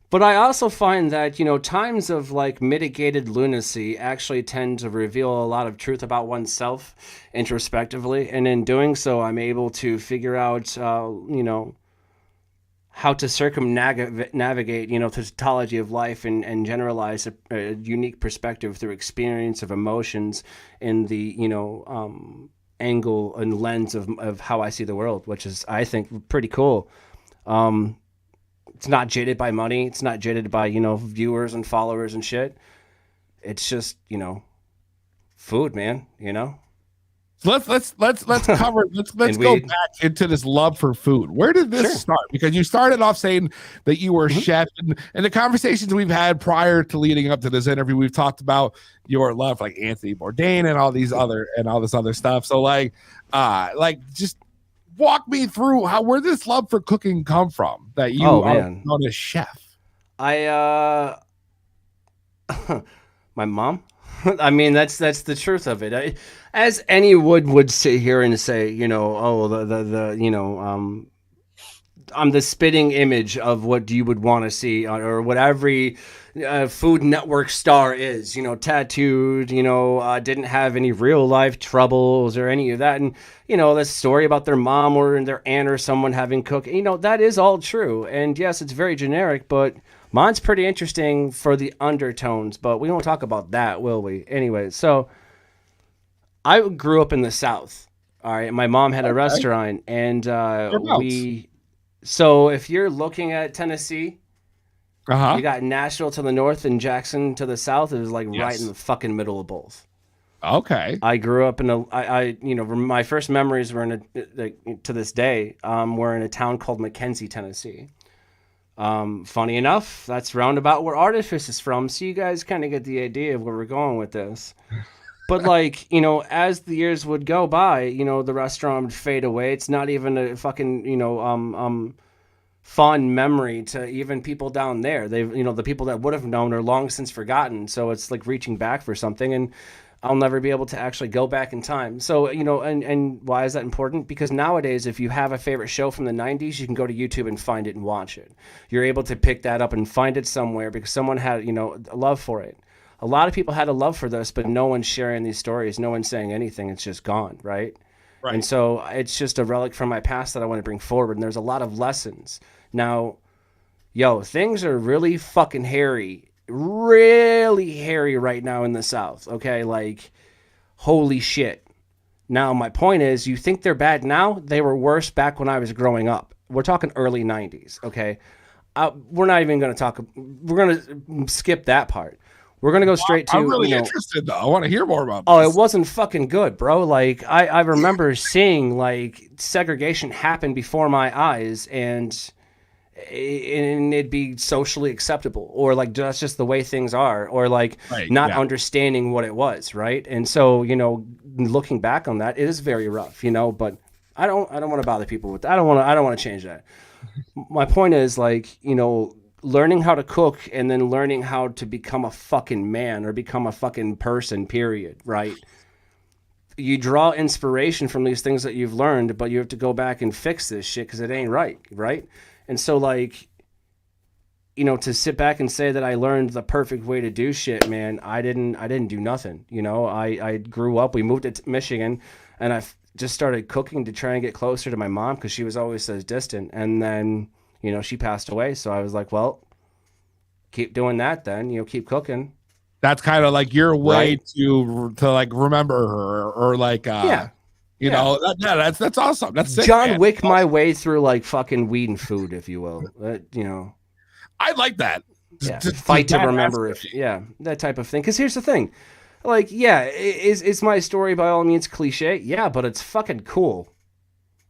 But I also find that, times of mitigated lunacy actually tend to reveal a lot of truth about oneself introspectively. And in doing so, I'm able to figure out, how to circumnavigate, the tautology of life and generalize a unique perspective through experience of emotions in the, angle and lens of how I see the world, which is, I think, pretty cool. It's not jaded by money. It's not jaded by, viewers and followers and shit. It's just, food, man, So let's cover let's go back into this love for food. Where did this start? Because you started off saying that you were chef, and the conversations we've had prior to leading up to this interview, we've talked about your love for Anthony Bourdain and all this other stuff. So just walk me through where this love for cooking come from that you are known as chef. My mom? I mean, that's the truth of it. As any would sit here and say, oh, I'm the spitting image of what you would want to see, or what every Food Network star is, tattooed, didn't have any real life troubles or any of that. And, the story about their mom or their aunt or someone having cooked, that is all true. And yes, it's very generic, but mine's pretty interesting for the undertones, but we won't talk about that, will we? Anyway, so I grew up in the South. All right. My mom had a restaurant, and so if you're looking at Tennessee, you got Nashville to the north and Jackson to the south. It was like right in the fucking middle of both. Okay. I grew up in my first memories were to this day, were in a town called McKenzie, Tennessee. Funny enough, that's roundabout where Artifice is from. So you guys kind of get the idea of where we're going with this. But as the years would go by, the restaurant would fade away. It's not even a fucking, fond memory to even people down there. They've, the people that would have known are long since forgotten. So it's like reaching back for something, and I'll never be able to actually go back in time. So, and why is that important? Because nowadays, if you have a favorite show from the 90s, you can go to YouTube and find it and watch it. You're able to pick that up and find it somewhere because someone had, a love for it. A lot of people had a love for this, but no one's sharing these stories. No one's saying anything. It's just gone, right? And so it's just a relic from my past that I want to bring forward. And there's a lot of lessons. Now, things are really fucking hairy. Really hairy right now in the South. Okay, like, holy shit. Now, my point is, you think they're bad now? They were worse back when I was growing up. We're talking early 90s, okay? We're not even going to talk. We're going to skip that part. We're going to go straight to... I'm really interested, though. I want to hear more about this. Oh, it wasn't fucking good, bro. Like, I remember seeing, like, segregation happen before my eyes, and it'd be socially acceptable, or like that's just the way things are, or like not understanding what it was, right? And so looking back on that, it is very rough, but I don't want to bother people with that. I don't want to change that. My point is, like, learning how to cook and then learning how to become a fucking man or become a fucking person, period, right? You draw inspiration from these things that you've learned, but you have to go back and fix this shit because it ain't right? And so, like, to sit back and say that I learned the perfect way to do shit, man, I didn't do nothing. I grew up, we moved to Michigan, and I just started cooking to try and get closer to my mom because she was always so distant. And then, she passed away. So I was like, well, keep doing that then, keep cooking. That's kind of like your way to like remember her, or like, that's awesome. That's sick, John man. Wick my way through like fucking weed and food, if you will. I like that. Fight to remember it. Yeah, that type of thing. Because here's the thing. Like, is my story by all means cliche? Yeah, but it's fucking cool.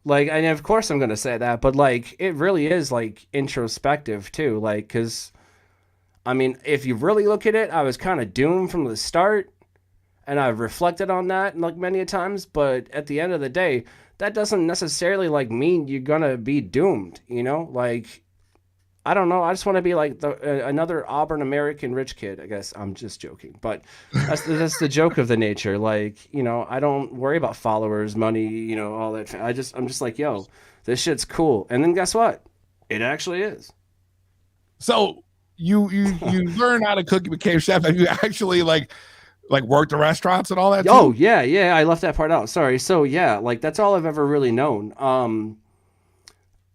Like, and of course I'm going to say that, but like, it really is like introspective too. Like, because, I mean, if you really look at it, I was kind of doomed from the start. And I've reflected on that like many a times, but at the end of the day, that doesn't necessarily like mean you're gonna be doomed. Like, I don't know. I just want to be like another Auburn American rich kid. I guess I'm just joking, but that's the joke of the nature. Like, I don't worry about followers, money, all that. I'm just like, this shit's cool. And then guess what? It actually is. So you learn how to cook, you became chef, and you actually like worked the restaurants and all that? Oh, too? Yeah. I left that part out. Sorry. So yeah, like that's all I've ever really known.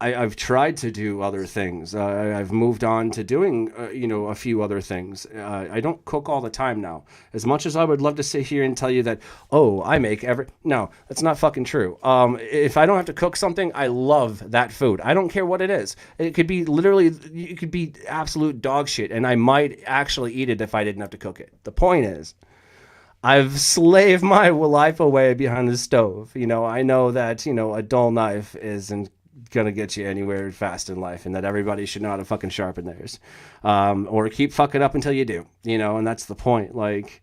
I've tried to do other things. I've moved on to doing, a few other things. I don't cook all the time now. As much as I would love to sit here and tell you that, I make no, that's not fucking true. If I don't have to cook something, I love that food. I don't care what it is. It could be it could be absolute dog shit, and I might actually eat it if I didn't have to cook it. The point is, I've slaved my life away behind the stove. I know that, a dull knife isn't going to get you anywhere fast in life, and that everybody should know how to fucking sharpen theirs. Or keep fucking up until you do, and that's the point. Like,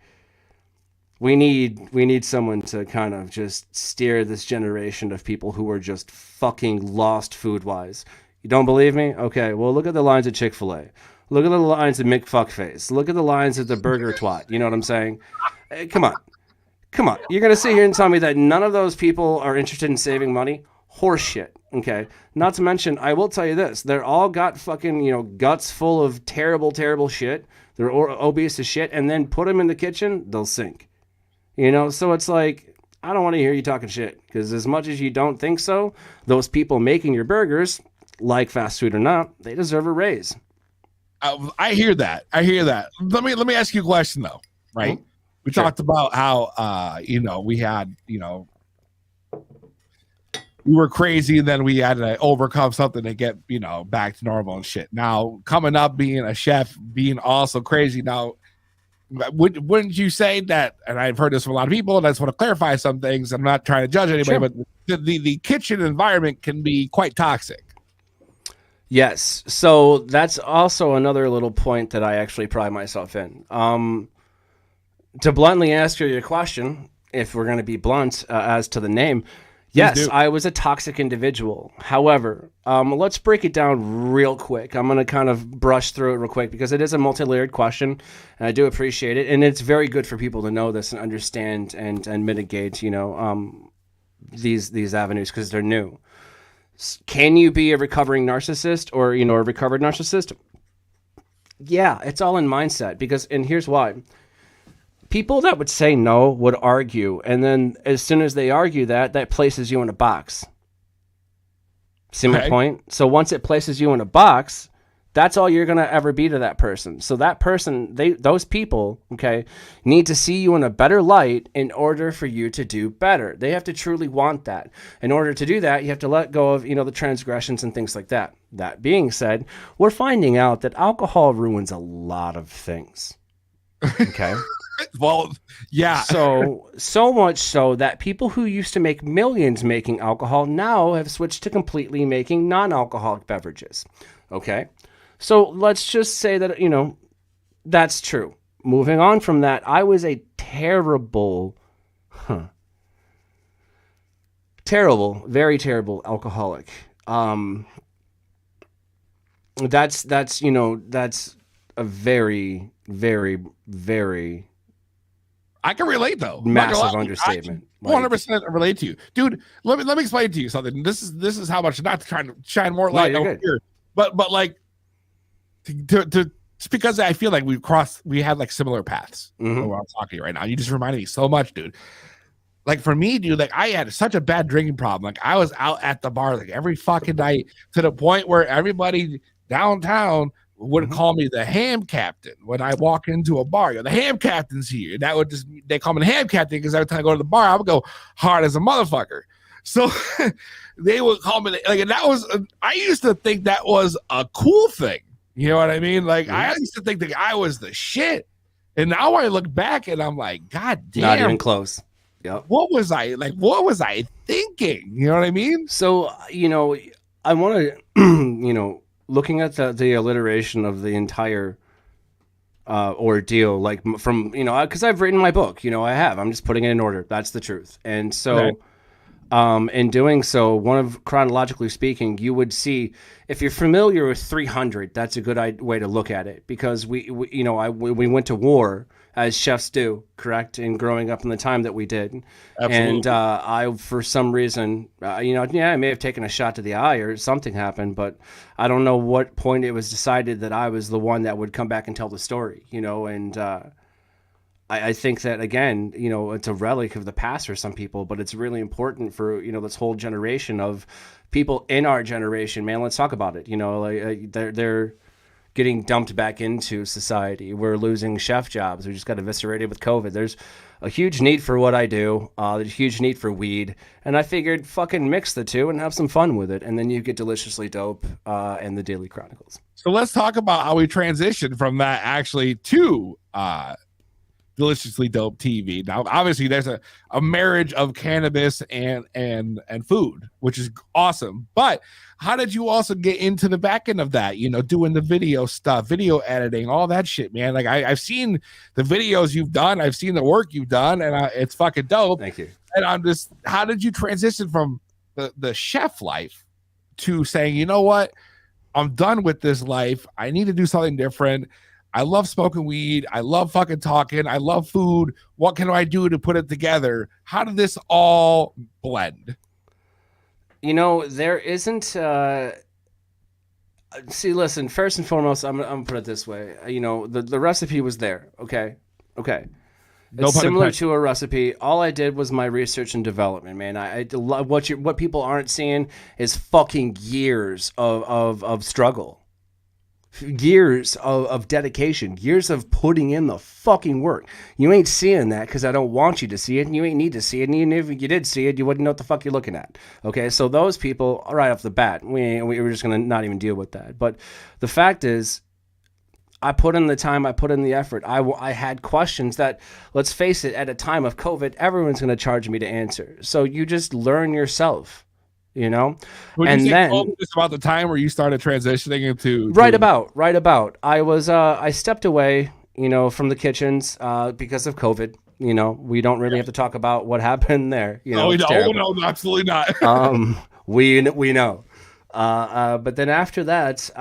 we need someone to kind of just steer this generation of people who are just fucking lost food-wise. You don't believe me? Okay, well, look at the lines at Chick-fil-A. Look at the lines of Mick Fuckface. Look at the lines of the Burger Twat. You know what I'm saying? Come on. You're going to sit here and tell me that none of those people are interested in saving money? Horseshit. Okay. Not to mention, I will tell you this. They're all got fucking, guts full of terrible, terrible shit. They're obese as shit. And then put them in the kitchen, they'll sink. So it's like, I don't want to hear you talking shit. Because as much as you don't think so, those people making your burgers, like fast food or not, they deserve a raise. I hear that. Let me ask you a question though, right? Mm-hmm. We talked about how we had, we were crazy and then we had to overcome something to get, back to normal and shit. Now, coming up being a chef, being also crazy. Now, wouldn't you say that, and I've heard this from a lot of people, and I just want to clarify some things. I'm not trying to judge anybody, but the kitchen environment can be quite toxic. Yes. So that's also another little point that I actually pride myself in. To bluntly answer your question, if we're going to be blunt as to the name, yes, I was a toxic individual. However, let's break it down real quick. I'm going to kind of brush through it real quick because it is a multi-layered question, and I do appreciate it. And it's very good for people to know this and understand and mitigate, these avenues because they're new. Can you be a recovering narcissist or, a recovered narcissist? Yeah, it's all in mindset and here's why. People that would say no would argue, and then as soon as they argue that places you in a box. See my point? So once it places you in a box, that's all you're going to ever be to that person. So that person, those people, need to see you in a better light in order for you to do better. They have to truly want that. In order to do that, you have to let go of, the transgressions and things like that. That being said, we're finding out that alcohol ruins a lot of things. Okay? Well, yeah. So much so that people who used to make millions making alcohol now have switched to completely making non-alcoholic beverages. Okay? So let's just say that, that's true. Moving on from that, I was a terrible, very terrible alcoholic. That's a very, very, very I can relate though. Massive understatement. 100% relate to you, dude. Let me explain to you something. This is how much, not trying to shine more light over here, but like to because I feel like we had like similar paths. Mm-hmm. Where I'm talking right now. You just reminded me so much, dude. Like for me, dude, like I had such a bad drinking problem. Like I was out at the bar like every fucking night to the point where everybody downtown would call me the ham captain when I walk into a bar. The ham captain's here. That would they call me the ham captain because every time I go to the bar, I would go hard as a motherfucker. So they would call me like, and that was, I used to think that was a cool thing. You know what I mean? Like I used to think that I was the shit. And now I look back and I'm like, God damn. Not even close. Yep. What was I thinking? You know what I mean? So, I want to, looking at the alliteration of the entire ordeal, like from, because I've written my book, I'm just putting it in order. That's the truth. And so in doing so, chronologically speaking, you would see, if you're familiar with 300, that's a good way to look at it because we went to war as chefs do, correct? And growing up in the time that we did. Absolutely. And I, for some reason, I may have taken a shot to the eye or something happened, but I don't know what point it was decided that I was the one that would come back and tell the story, and I think that, again, it's a relic of the past for some people, but it's really important for, this whole generation of people in our generation, man, let's talk about it. They're getting dumped back into society. We're losing chef jobs. We just got eviscerated with COVID. There's a huge need for what I do. There's a huge need for weed. And I figured fucking mix the two and have some fun with it. And then you get Deliciously Dope and the Daily Chronicles. So let's talk about how we transitioned from that actually to Deliciously Dope TV. Now, obviously, there's a marriage of cannabis and food, which is awesome. But how did you also get into the back end of that? Doing the video stuff, video editing, all that shit, man. Like I've seen the videos you've done, I've seen the work you've done, and it's fucking dope. Thank you. And I'm just, how did you transition from the chef life to saying, you know what? I'm done with this life. I need to do something different. I love smoking weed. I love fucking talking. I love food. What can I do to put it together? How did this all blend? You know, there isn't. See, listen. First and foremost, I'm gonna put it this way. You know, the recipe was there. Okay. No It's pun similar intended. to a recipe. All I did was my research and development, man. I love what people aren't seeing is fucking years of struggle, years of dedication, years of putting in the fucking work. You ain't seeing that because I don't want you to see it, and you ain't need to see it. And even if you did see it, you wouldn't know what the fuck you're looking at. Okay, so those people, right off the bat, we were just gonna not even deal with that. But the fact is, I put in the time, I put in the effort. I had questions that, let's face it, at a time of COVID, everyone's going to charge me to answer. So you just learn yourself, you know? Would you say COVID is about the time where you started transitioning into... Right about. I stepped away, you know, from the kitchens because of COVID. You know, we don't really have to talk about what happened there. You know, no, absolutely not. We know. But then after that,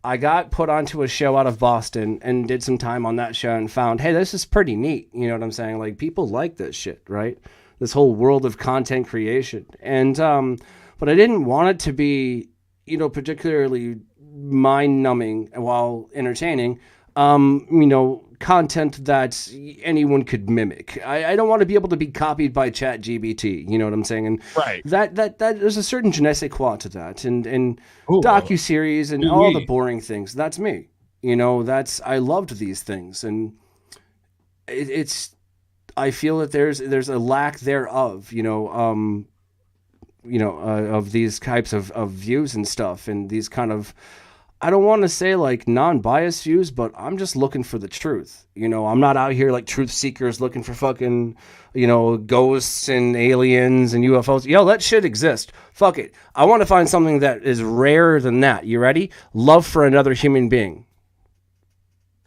I got put onto a show out of Boston and did some time on that show and found, hey, this is pretty neat. You know what I'm saying? Like, people like this shit, right? This whole world of content creation. And, but I didn't want it to be, you know, particularly mind-numbing while entertaining, you know, content that anyone could mimic. I don't want to be able to be copied by ChatGPT. You know what I'm saying? And right. That there's a certain je ne sais quoi to that, and docuseries and all the boring things. That's me. You know, I loved these things, and it's. I feel that there's a lack thereof. You know, of these types of views and stuff, and these kind of. I don't want to say like non-biased views, but I'm just looking for the truth. You know, I'm not out here like truth seekers looking for fucking, you know, ghosts and aliens and UFOs. Yo, that shit exists. Fuck it. I want to find something that is rarer than that. You ready? Love for another human being.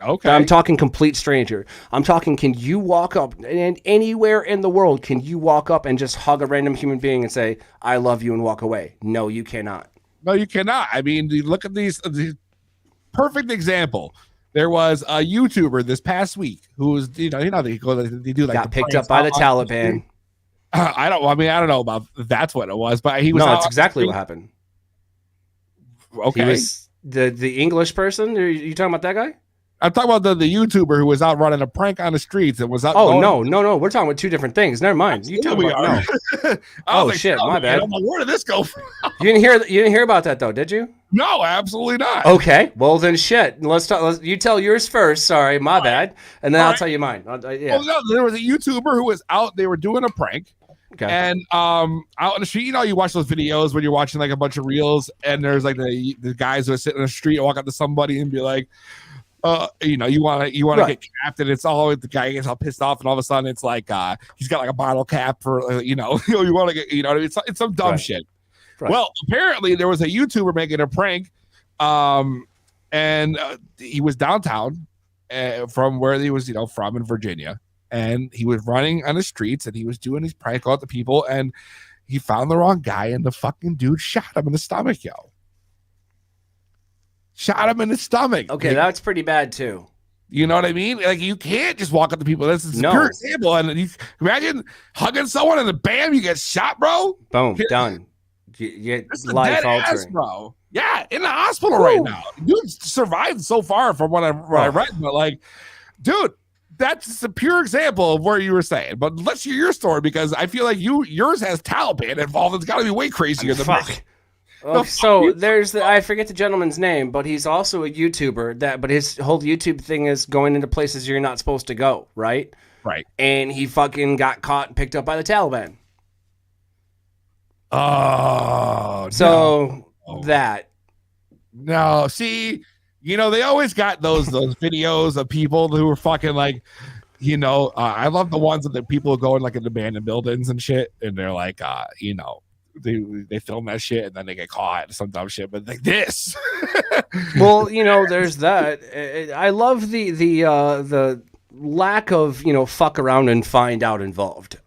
Okay. I'm talking complete stranger. I'm talking, can you walk up and anywhere in the world, can you walk up and just hug a random human being and say, I love you and walk away? No, you cannot. No, you cannot. I mean, you look at these perfect example. There was a YouTuber this past week who was, they do like got picked up by the Taliban. I don't know about that's what it was, but he was. No, that's exactly what happened. Okay, he was the English person. Are you talking about that guy? I'm talking about the YouTuber who was out running a prank on the streets and was out. Oh no, we're talking about two different things. Never mind. You talking about no. Oh shit, my bad. I'm like, where did this go from? You didn't hear about that though, did you? No, absolutely not. Okay, well then shit. Let's talk. You tell yours first. Sorry, my bad, and then I'll tell you mine. Yeah. Well, no, there was a YouTuber who was out. They were doing a prank. Okay. And out on the street, you know, you watch those videos when you're watching like a bunch of reels, and there's like the guys who are sitting in the street and walk up to somebody and be like, you know, you want to get capped, and it's all the guy gets all pissed off, and all of a sudden it's like he's got like a bottle cap for you know you want to get, you know, it's some dumb shit. Right. Well, apparently there was a YouTuber making a prank, and he was downtown from where he was, you know, from in Virginia, and he was running on the streets and he was doing his prank out to people, and he found the wrong guy, and the fucking dude shot him in the stomach, yo. Shot him in the stomach. Okay, that's pretty bad too. You know what I mean? Like, you can't just walk up to people. This is a pure example. And you imagine hugging someone and then bam, you get shot, bro. Boom, done. You get life altering, bro. Yeah, in the hospital right now. Dude survived so far from what I read, but like, dude, that's a pure example of where you were saying. But let's hear your story, because I feel like yours has Taliban involved. It's got to be way crazier than mine. Well, so there's I forget the gentleman's name, but he's also a YouTuber but his whole YouTube thing is going into places you're not supposed to go, right? Right. And he fucking got caught and picked up by the Taliban. Oh, so that. No, see, you know, they always got those videos of people who were fucking like, you know, I love the ones that the people go in like in abandoned buildings and shit, and they're like, you know, they film that shit and then they get caught some dumb shit, but like this. Well, you know, there's that. I love the lack of, you know, fuck around and find out involved.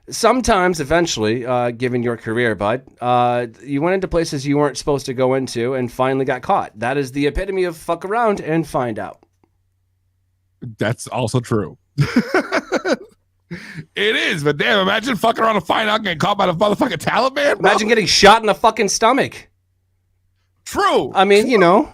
Sometimes, eventually, given your career, bud, you went into places you weren't supposed to go into and finally got caught. That is the epitome of fuck around and find out. That's also true. It is, but damn, imagine fucking around and find out getting caught by the motherfucking Taliban. Bro. Imagine getting shot in the fucking stomach. True. I mean, you know.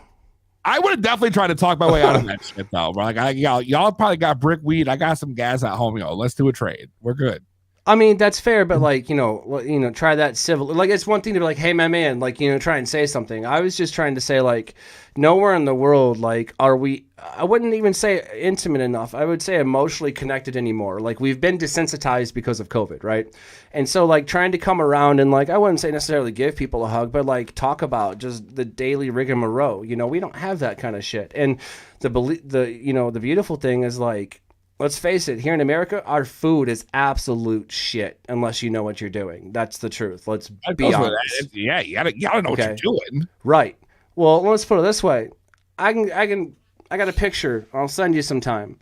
I would have definitely tried to talk my way out of that shit, though. Bro. Like, y'all probably got brick weed. I got some gas at home. Yo, let's do a trade. We're good. I mean, that's fair, but like, try that civil. Like, it's one thing to be like, hey, my man, like, try and say something. I was just trying to say, like, nowhere in the world, like, are we, I wouldn't even say intimate enough. I would say emotionally connected anymore. Like, we've been desensitized because of COVID, right? And so, like, trying to come around and, like, I wouldn't say necessarily give people a hug, but, like, talk about just the daily rigmarole. We don't have that kind of shit. And the beautiful thing is, like, let's face it, here in America, our food is absolute shit unless you know what you're doing. That's the truth. Let's be honest. Yeah, you gotta know what you're doing. Right. Well, let's put it this way. I got a picture. I'll send you sometime.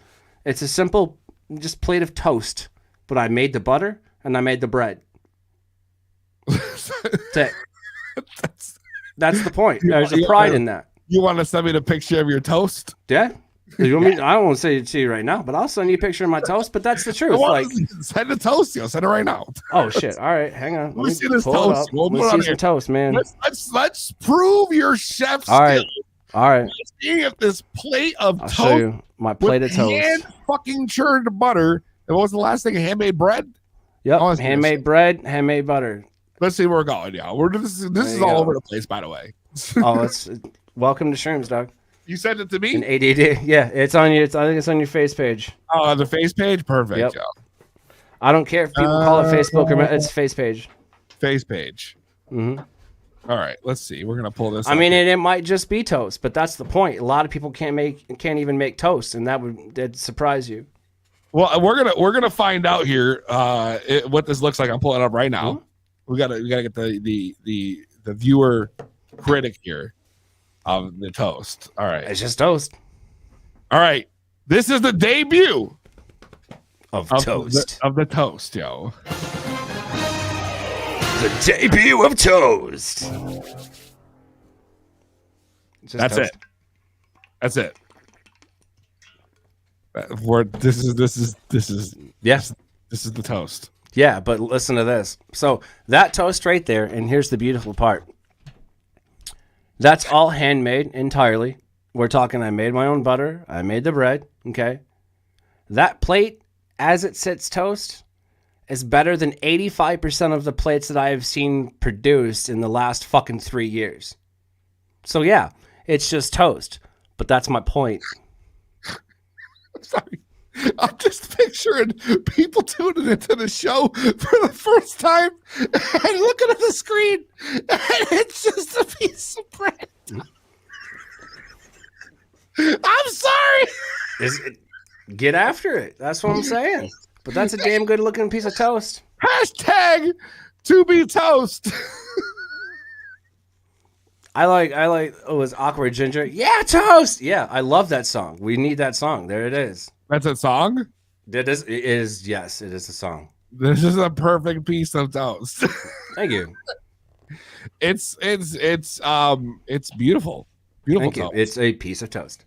It's a simple just plate of toast, but I made the butter and I made the bread. That's the point. There's a pride in that. You want to send me the picture of your toast? Yeah. You want me, I don't want to say it to you right now, but I'll send you a picture of my toast. But that's the truth. Like, send the toast, yo. Send it right now. Oh shit! All right, hang on. Let me see this toast. Let's see some toast, man. Let's prove your chef's All right, skill. all right. Let's see if this plate of I'll toast. show you my plate of toast. Hand fucking churned butter. And what was the last thing? Handmade bread. Yep, handmade bread, handmade butter. Let's see where we're going, yo. This is all over the place, by the way. Oh, it's welcome to Shrooms, dog. You sent it to me? An ADD. Yeah, it's on your. I think it's on your face page. Oh, the face page? Perfect. Yep. Yo. I don't care if people call it Facebook or it's face page. Face page. Mm-hmm. All right, let's see. We're gonna pull this. I mean, it might just be toast, but that's the point. A lot of people can't even make toast, and that'd surprise you. Well, we're gonna find out here what this looks like. I'm pulling it up right now. Mm-hmm. We gotta get the viewer critic here of the toast. All right, it's just toast. All right, this is the debut of toast of the toast, yo. The debut of toast. That's toast. it. That's it. This is the toast. Yeah, but listen to this. So that toast right there, and here's the beautiful part. That's all handmade entirely. We're talking I made my own butter. I made the bread. Okay. That plate, as it sits toast, is better than 85% of the plates that I have seen produced in the last fucking 3 years. So yeah, it's just toast. But that's my point. Sorry. I'm just picturing people tuning into the show for the first time and looking at the screen, and it's just a piece of bread. I'm sorry. Get after it. That's what I'm saying. But that's a damn good looking piece of toast. Hashtag to be toast. I like it was Awkward Ginger. Yeah, toast. Yeah, I love that song. We need that song. There it is. That's a song? It is yes, it is a song. This is a perfect piece of toast. Thank you. It's beautiful. Beautiful Thank toast. You. It's a piece of toast.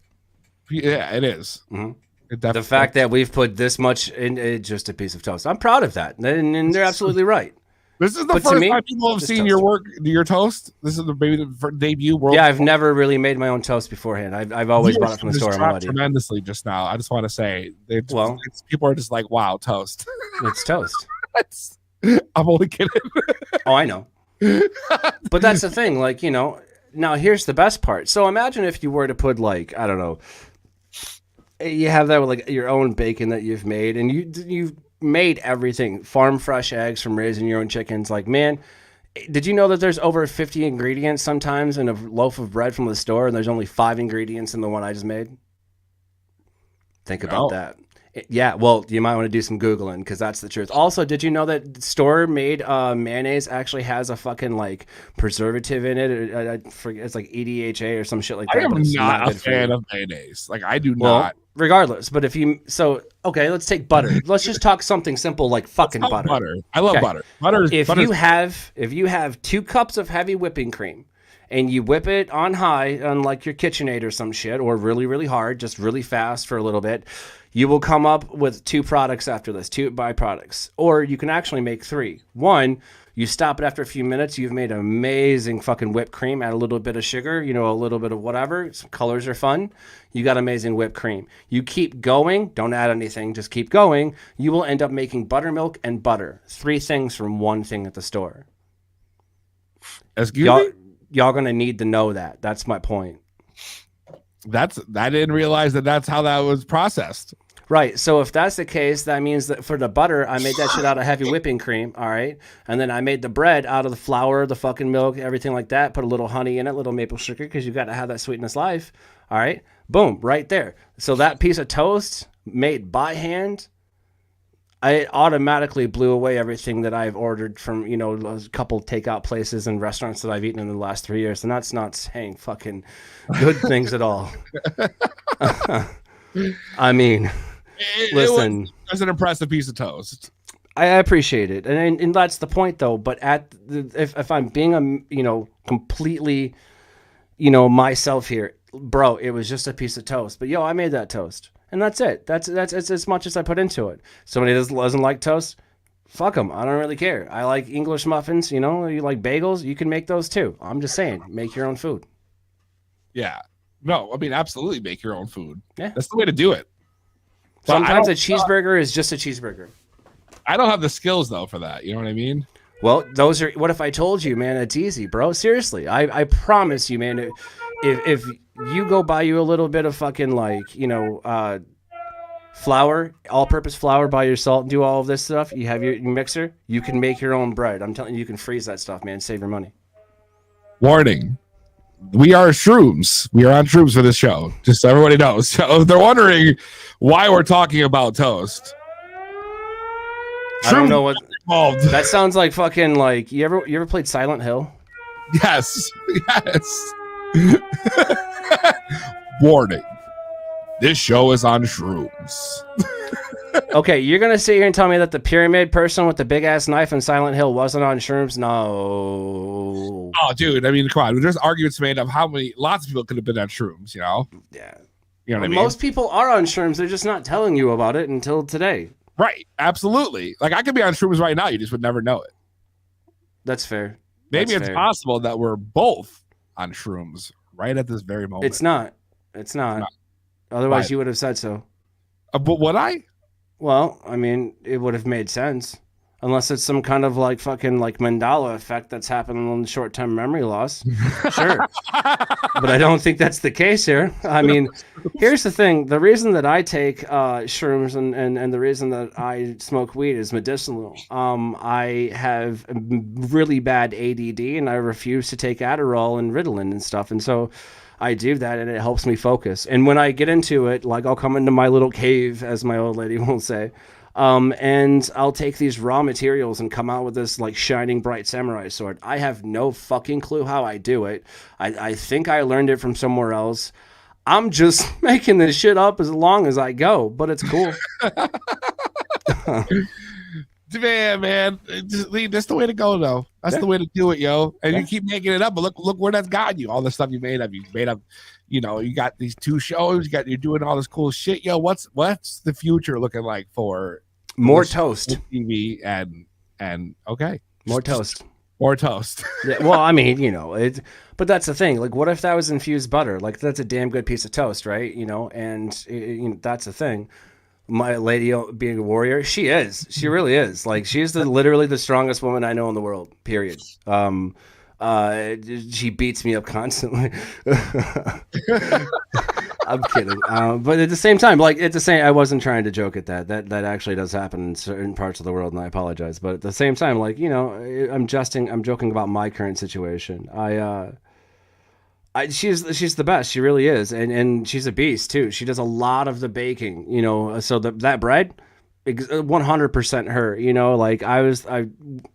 Yeah, it is. Mm-hmm. The fact that we've put this much in it's just a piece of toast. I'm proud of that. And they're absolutely right. This is the first time people have seen your work, your toast. This is the debut world. Yeah, I've never really made my own toast beforehand. I've always bought it from the store. Tremendously just now. I just want to say, people are just like, wow, toast. It's toast. I'm only kidding. Oh, I know. But that's the thing. Like, now here's the best part. So imagine if you were to put like, I don't know, you have that with like your own bacon that you've made, and you've made everything, farm fresh eggs from raising your own chickens. Like, man, did you know that there's over 50 ingredients sometimes in a loaf of bread from the store, and there's only 5 ingredients in the one I just made? Think about that. Yeah, well, you might want to do some Googling because that's the truth. Also, did you know that store-made mayonnaise actually has a fucking like preservative in it? I forget, it's like EDHA or some shit like that. I am but it's not a good for you. fan of mayonnaise. Like I do Well, not. regardless, but okay, let's take butter. Let's just talk something simple like fucking butter. I love Okay. butter. Butter. If you have 2 cups of heavy whipping cream and you whip it on high on like your KitchenAid or some shit, or really, really hard, just really fast for a little bit, you will come up with 2 products after this, 2 byproducts. Or you can actually make 3. 1, you stop it after a few minutes, you've made amazing fucking whipped cream, add a little bit of sugar, a little bit of whatever, some colors are fun, you got amazing whipped cream. You keep going, don't add anything, just keep going, you will end up making buttermilk and butter. 3 things from 1 thing at the store. Excuse me? Y'all gonna need to know that. That's my point. I didn't realize that's how that was processed. Right. So if that's the case, that means that for the butter, I made that shit out of heavy whipping cream. All right. And then I made the bread out of the flour, the fucking milk, everything like that. Put a little honey in it, little maple sugar, because you got to have that sweetness life. All right. Boom. Right there. So that piece of toast made by hand, I automatically blew away everything that I've ordered from, a couple takeout places and restaurants that I've eaten in the last 3 years. And that's not saying fucking good things at all. I mean... Listen, it was an impressive piece of toast. I appreciate it, and that's the point, though. But if I'm being completely, myself here, bro, it was just a piece of toast. But I made that toast, and that's it. That's as much as I put into it. Somebody doesn't like toast, fuck them. I don't really care. I like English muffins. You like bagels. You can make those too. I'm just saying, make your own food. Yeah, no, I mean absolutely make your own food. Yeah, that's the way to do it. Sometimes a cheeseburger is just a cheeseburger. I don't have the skills though for that. You know what I mean? Well, those are. What if I told you, man? It's easy, bro. Seriously, I promise you, man. If you go buy you a little bit of fucking flour, all-purpose flour, buy your salt, and do all of this stuff. You have your mixer. You can make your own bread. I'm telling you, you can freeze that stuff, man. Save your money. Warning. We are shrooms. We are on shrooms for this show. Just so everybody knows. So if they're wondering why we're talking about toast. I don't know what involved. That sounds like fucking like you ever played Silent Hill? Yes. Warning. This show is on shrooms. Okay, you're gonna sit here and tell me that the pyramid person with the big ass knife in Silent Hill wasn't on shrooms? No. Oh, dude. I mean, come on. There's arguments made of lots of people could have been on shrooms, Yeah. You know what I mean? Most people are on shrooms. They're just not telling you about it until today. Right. Absolutely. Like I could be on shrooms right now. You just would never know it. That's fair. Maybe it's possible that we're both on shrooms right at this very moment. It's not. Otherwise, you would have said so. But would I? Well, I mean, it would have made sense. Unless it's some kind of like fucking like Mandela effect that's happening on short-term memory loss. Sure. But I don't think that's the case here. I mean, here's the thing. The reason that I take shrooms and the reason that I smoke weed is medicinal. I have really bad ADD and I refuse to take Adderall and Ritalin and stuff. And so I do that and it helps me focus. And when I get into it, like I'll come into my little cave, as my old lady will say, and I'll take these raw materials and come out with this like shining bright samurai sword. I have no fucking clue how I do it. I think I learned it from somewhere else. I'm just making this shit up as long as I go, but it's cool. Man, that's the way to go, though. That's the way to do it, yo. And you keep making it up, but look where that's gotten you. All the stuff you made up. You got these 2 shows. You're doing all this cool shit, yo. What's the future looking like for more toast, TV, and okay, more toast. Yeah, well, I mean, but that's the thing. Like, what if that was infused butter? Like, that's a damn good piece of toast, right? And that's the thing. My lady being a warrior, she really is. Like, she's literally the strongest woman I know in the world, period. She beats me up constantly. I'm kidding. But at the same time, I wasn't trying to joke at that. That actually does happen in certain parts of the world, and I apologize. But at the same time, I'm joking about my current situation. She's the best. She really is, and she's a beast too. She does a lot of the baking, you know. So that bread, 100% her. You know, like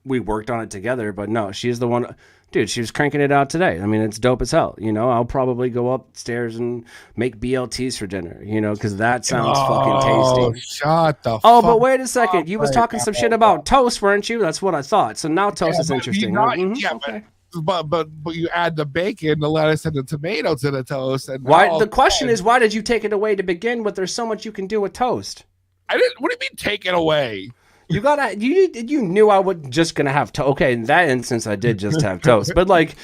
we worked on it together, but no, she's the one. Dude, she was cranking it out today. I mean, it's dope as hell. You know, I'll probably go upstairs and make BLTs for dinner. You know, because that sounds fucking tasty. Shut the. Oh, but wait a second. You was talking some shit about toast, weren't you? That's what I thought. So now toast is interesting. Okay. But you add the bacon, the lettuce, and the tomato to the toast. And the question is, why did you take it away to begin with? There's so much you can do with toast. I didn't. What do you mean take it away? You knew I was just gonna have toast. Okay, in that instance, I did just have toast. But like,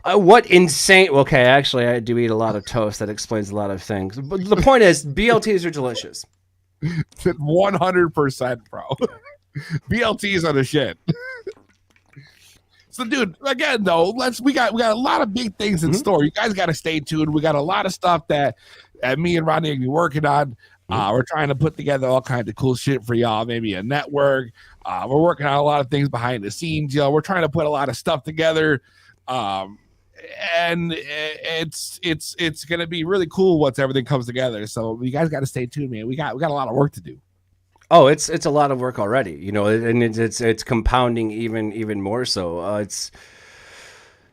what insane? Okay, actually, I do eat a lot of toast. That explains a lot of things. But the point is, BLTs are delicious. 100%, bro. BLTs are the shit. So, dude, again, though, we got a lot of big things in store. You guys got to stay tuned. We got a lot of stuff that me and Rodney are working on. We're trying to put together all kinds of cool shit for y'all, maybe a network. We're working on a lot of things behind the scenes, yo. We're trying to put a lot of stuff together. And it's gonna be really cool once everything comes together. So you guys got to stay tuned, man. We got a lot of work to do. Oh, it's a lot of work already, you know, and it's compounding even more so. It's,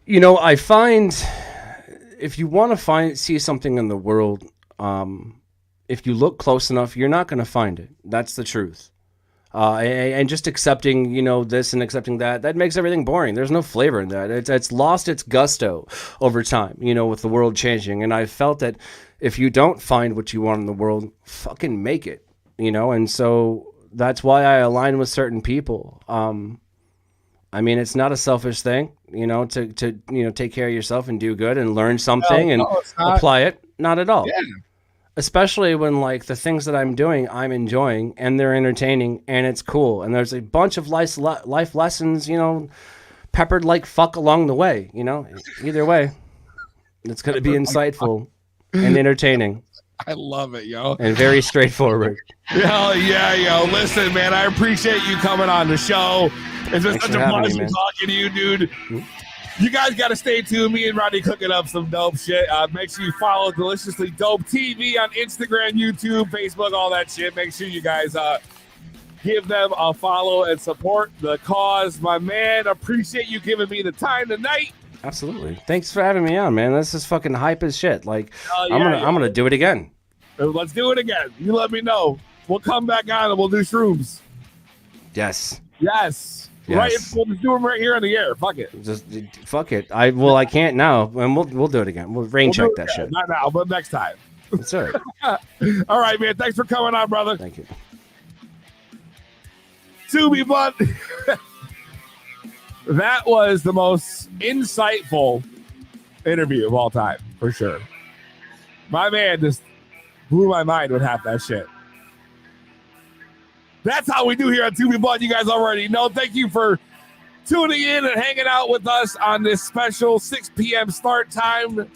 you know, I find if you want to see something in the world, if you look close enough, you're not going to find it. That's the truth. And just accepting, you know, this and accepting that makes everything boring. There's no flavor in that. It's lost its gusto over time, you know, with the world changing. And I felt that if you don't find what you want in the world, fucking make it. You know, and so that's why I align with certain people. I mean, it's not a selfish thing, you know, to you know, take care of yourself and do good and learn something and apply it. Not at all. Yeah. Especially when like the things that I'm doing, I'm enjoying and they're entertaining and it's cool. And there's a bunch of life lessons, you know, peppered like fuck along the way. You know, either way, it's going to be insightful and entertaining. I love it, yo. And very straightforward. Hell yeah, yo. Listen, man, I appreciate you coming on the show. It's been such a pleasure talking to you, dude. You guys got to stay tuned. Me and Rodney cooking up some dope shit. Make sure you follow Deliciously Dope TV on Instagram, YouTube, Facebook, all that shit. Make sure you guys give them a follow and support the cause. My man, appreciate you giving me the time tonight. Absolutely. Thanks for having me on, man. This is fucking hype as shit. Like, I'm gonna do it again. Let's do it again. You let me know. We'll come back on and we'll do shrooms. Yes. Right. We'll just do them right here on the air. Fuck it. Just fuck it. I can't now, and we'll do it again. We'll check that shit. Not now, but next time. That's all right. All right, man. Thanks for coming on, brother. Thank you. To be blunt. That was the most insightful interview of all time, for sure. My man just blew my mind with half that shit. That's how we do here on To Be Blunt. You guys already know. Thank you for tuning in and hanging out with us on this special 6 p.m. start time.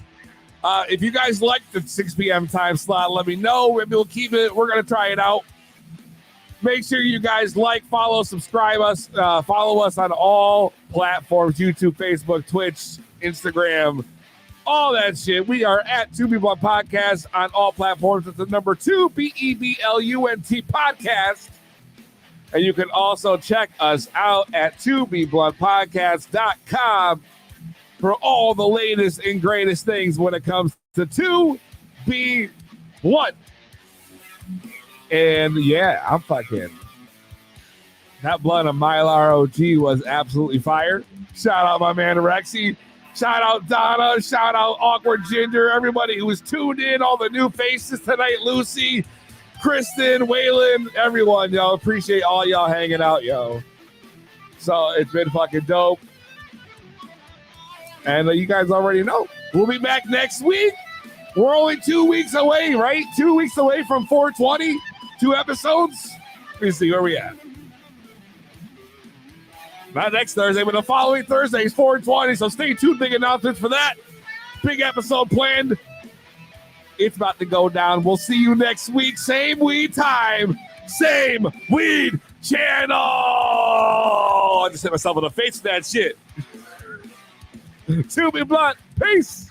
If you guys like the 6 p.m. time slot, let me know. Maybe we'll keep it. We're going to try it out. Make sure you guys like, follow, subscribe us, follow us on all platforms, YouTube, Facebook, Twitch, Instagram, all that shit. We are at 2B Blunt Podcast on all platforms. It's the number 2, BEBLUNT Podcast. And you can also check us out at 2bbluntpodcast.com for all the latest and greatest things when it comes to 2B Blunt. And yeah, I'm fucking. That blunt of Mylar OG was absolutely fire. Shout out my man Rexy. Shout out Donna. Shout out Awkward Ginger. Everybody who was tuned in. All the new faces tonight. Lucy, Kristen, Waylon, everyone, yo. Appreciate all y'all hanging out, yo. So it's been fucking dope. And you guys already know. We'll be back next week. We're only 2 weeks away, right? 2 weeks away from 420. 2 episodes. Let me see where we at. Not next Thursday, but the following Thursday is 420. So stay tuned. Big announcements for that. Big episode planned. It's about to go down. We'll see you next week. Same weed time. Same weed channel. I just hit myself in the face with that shit. To Be Blunt. Peace.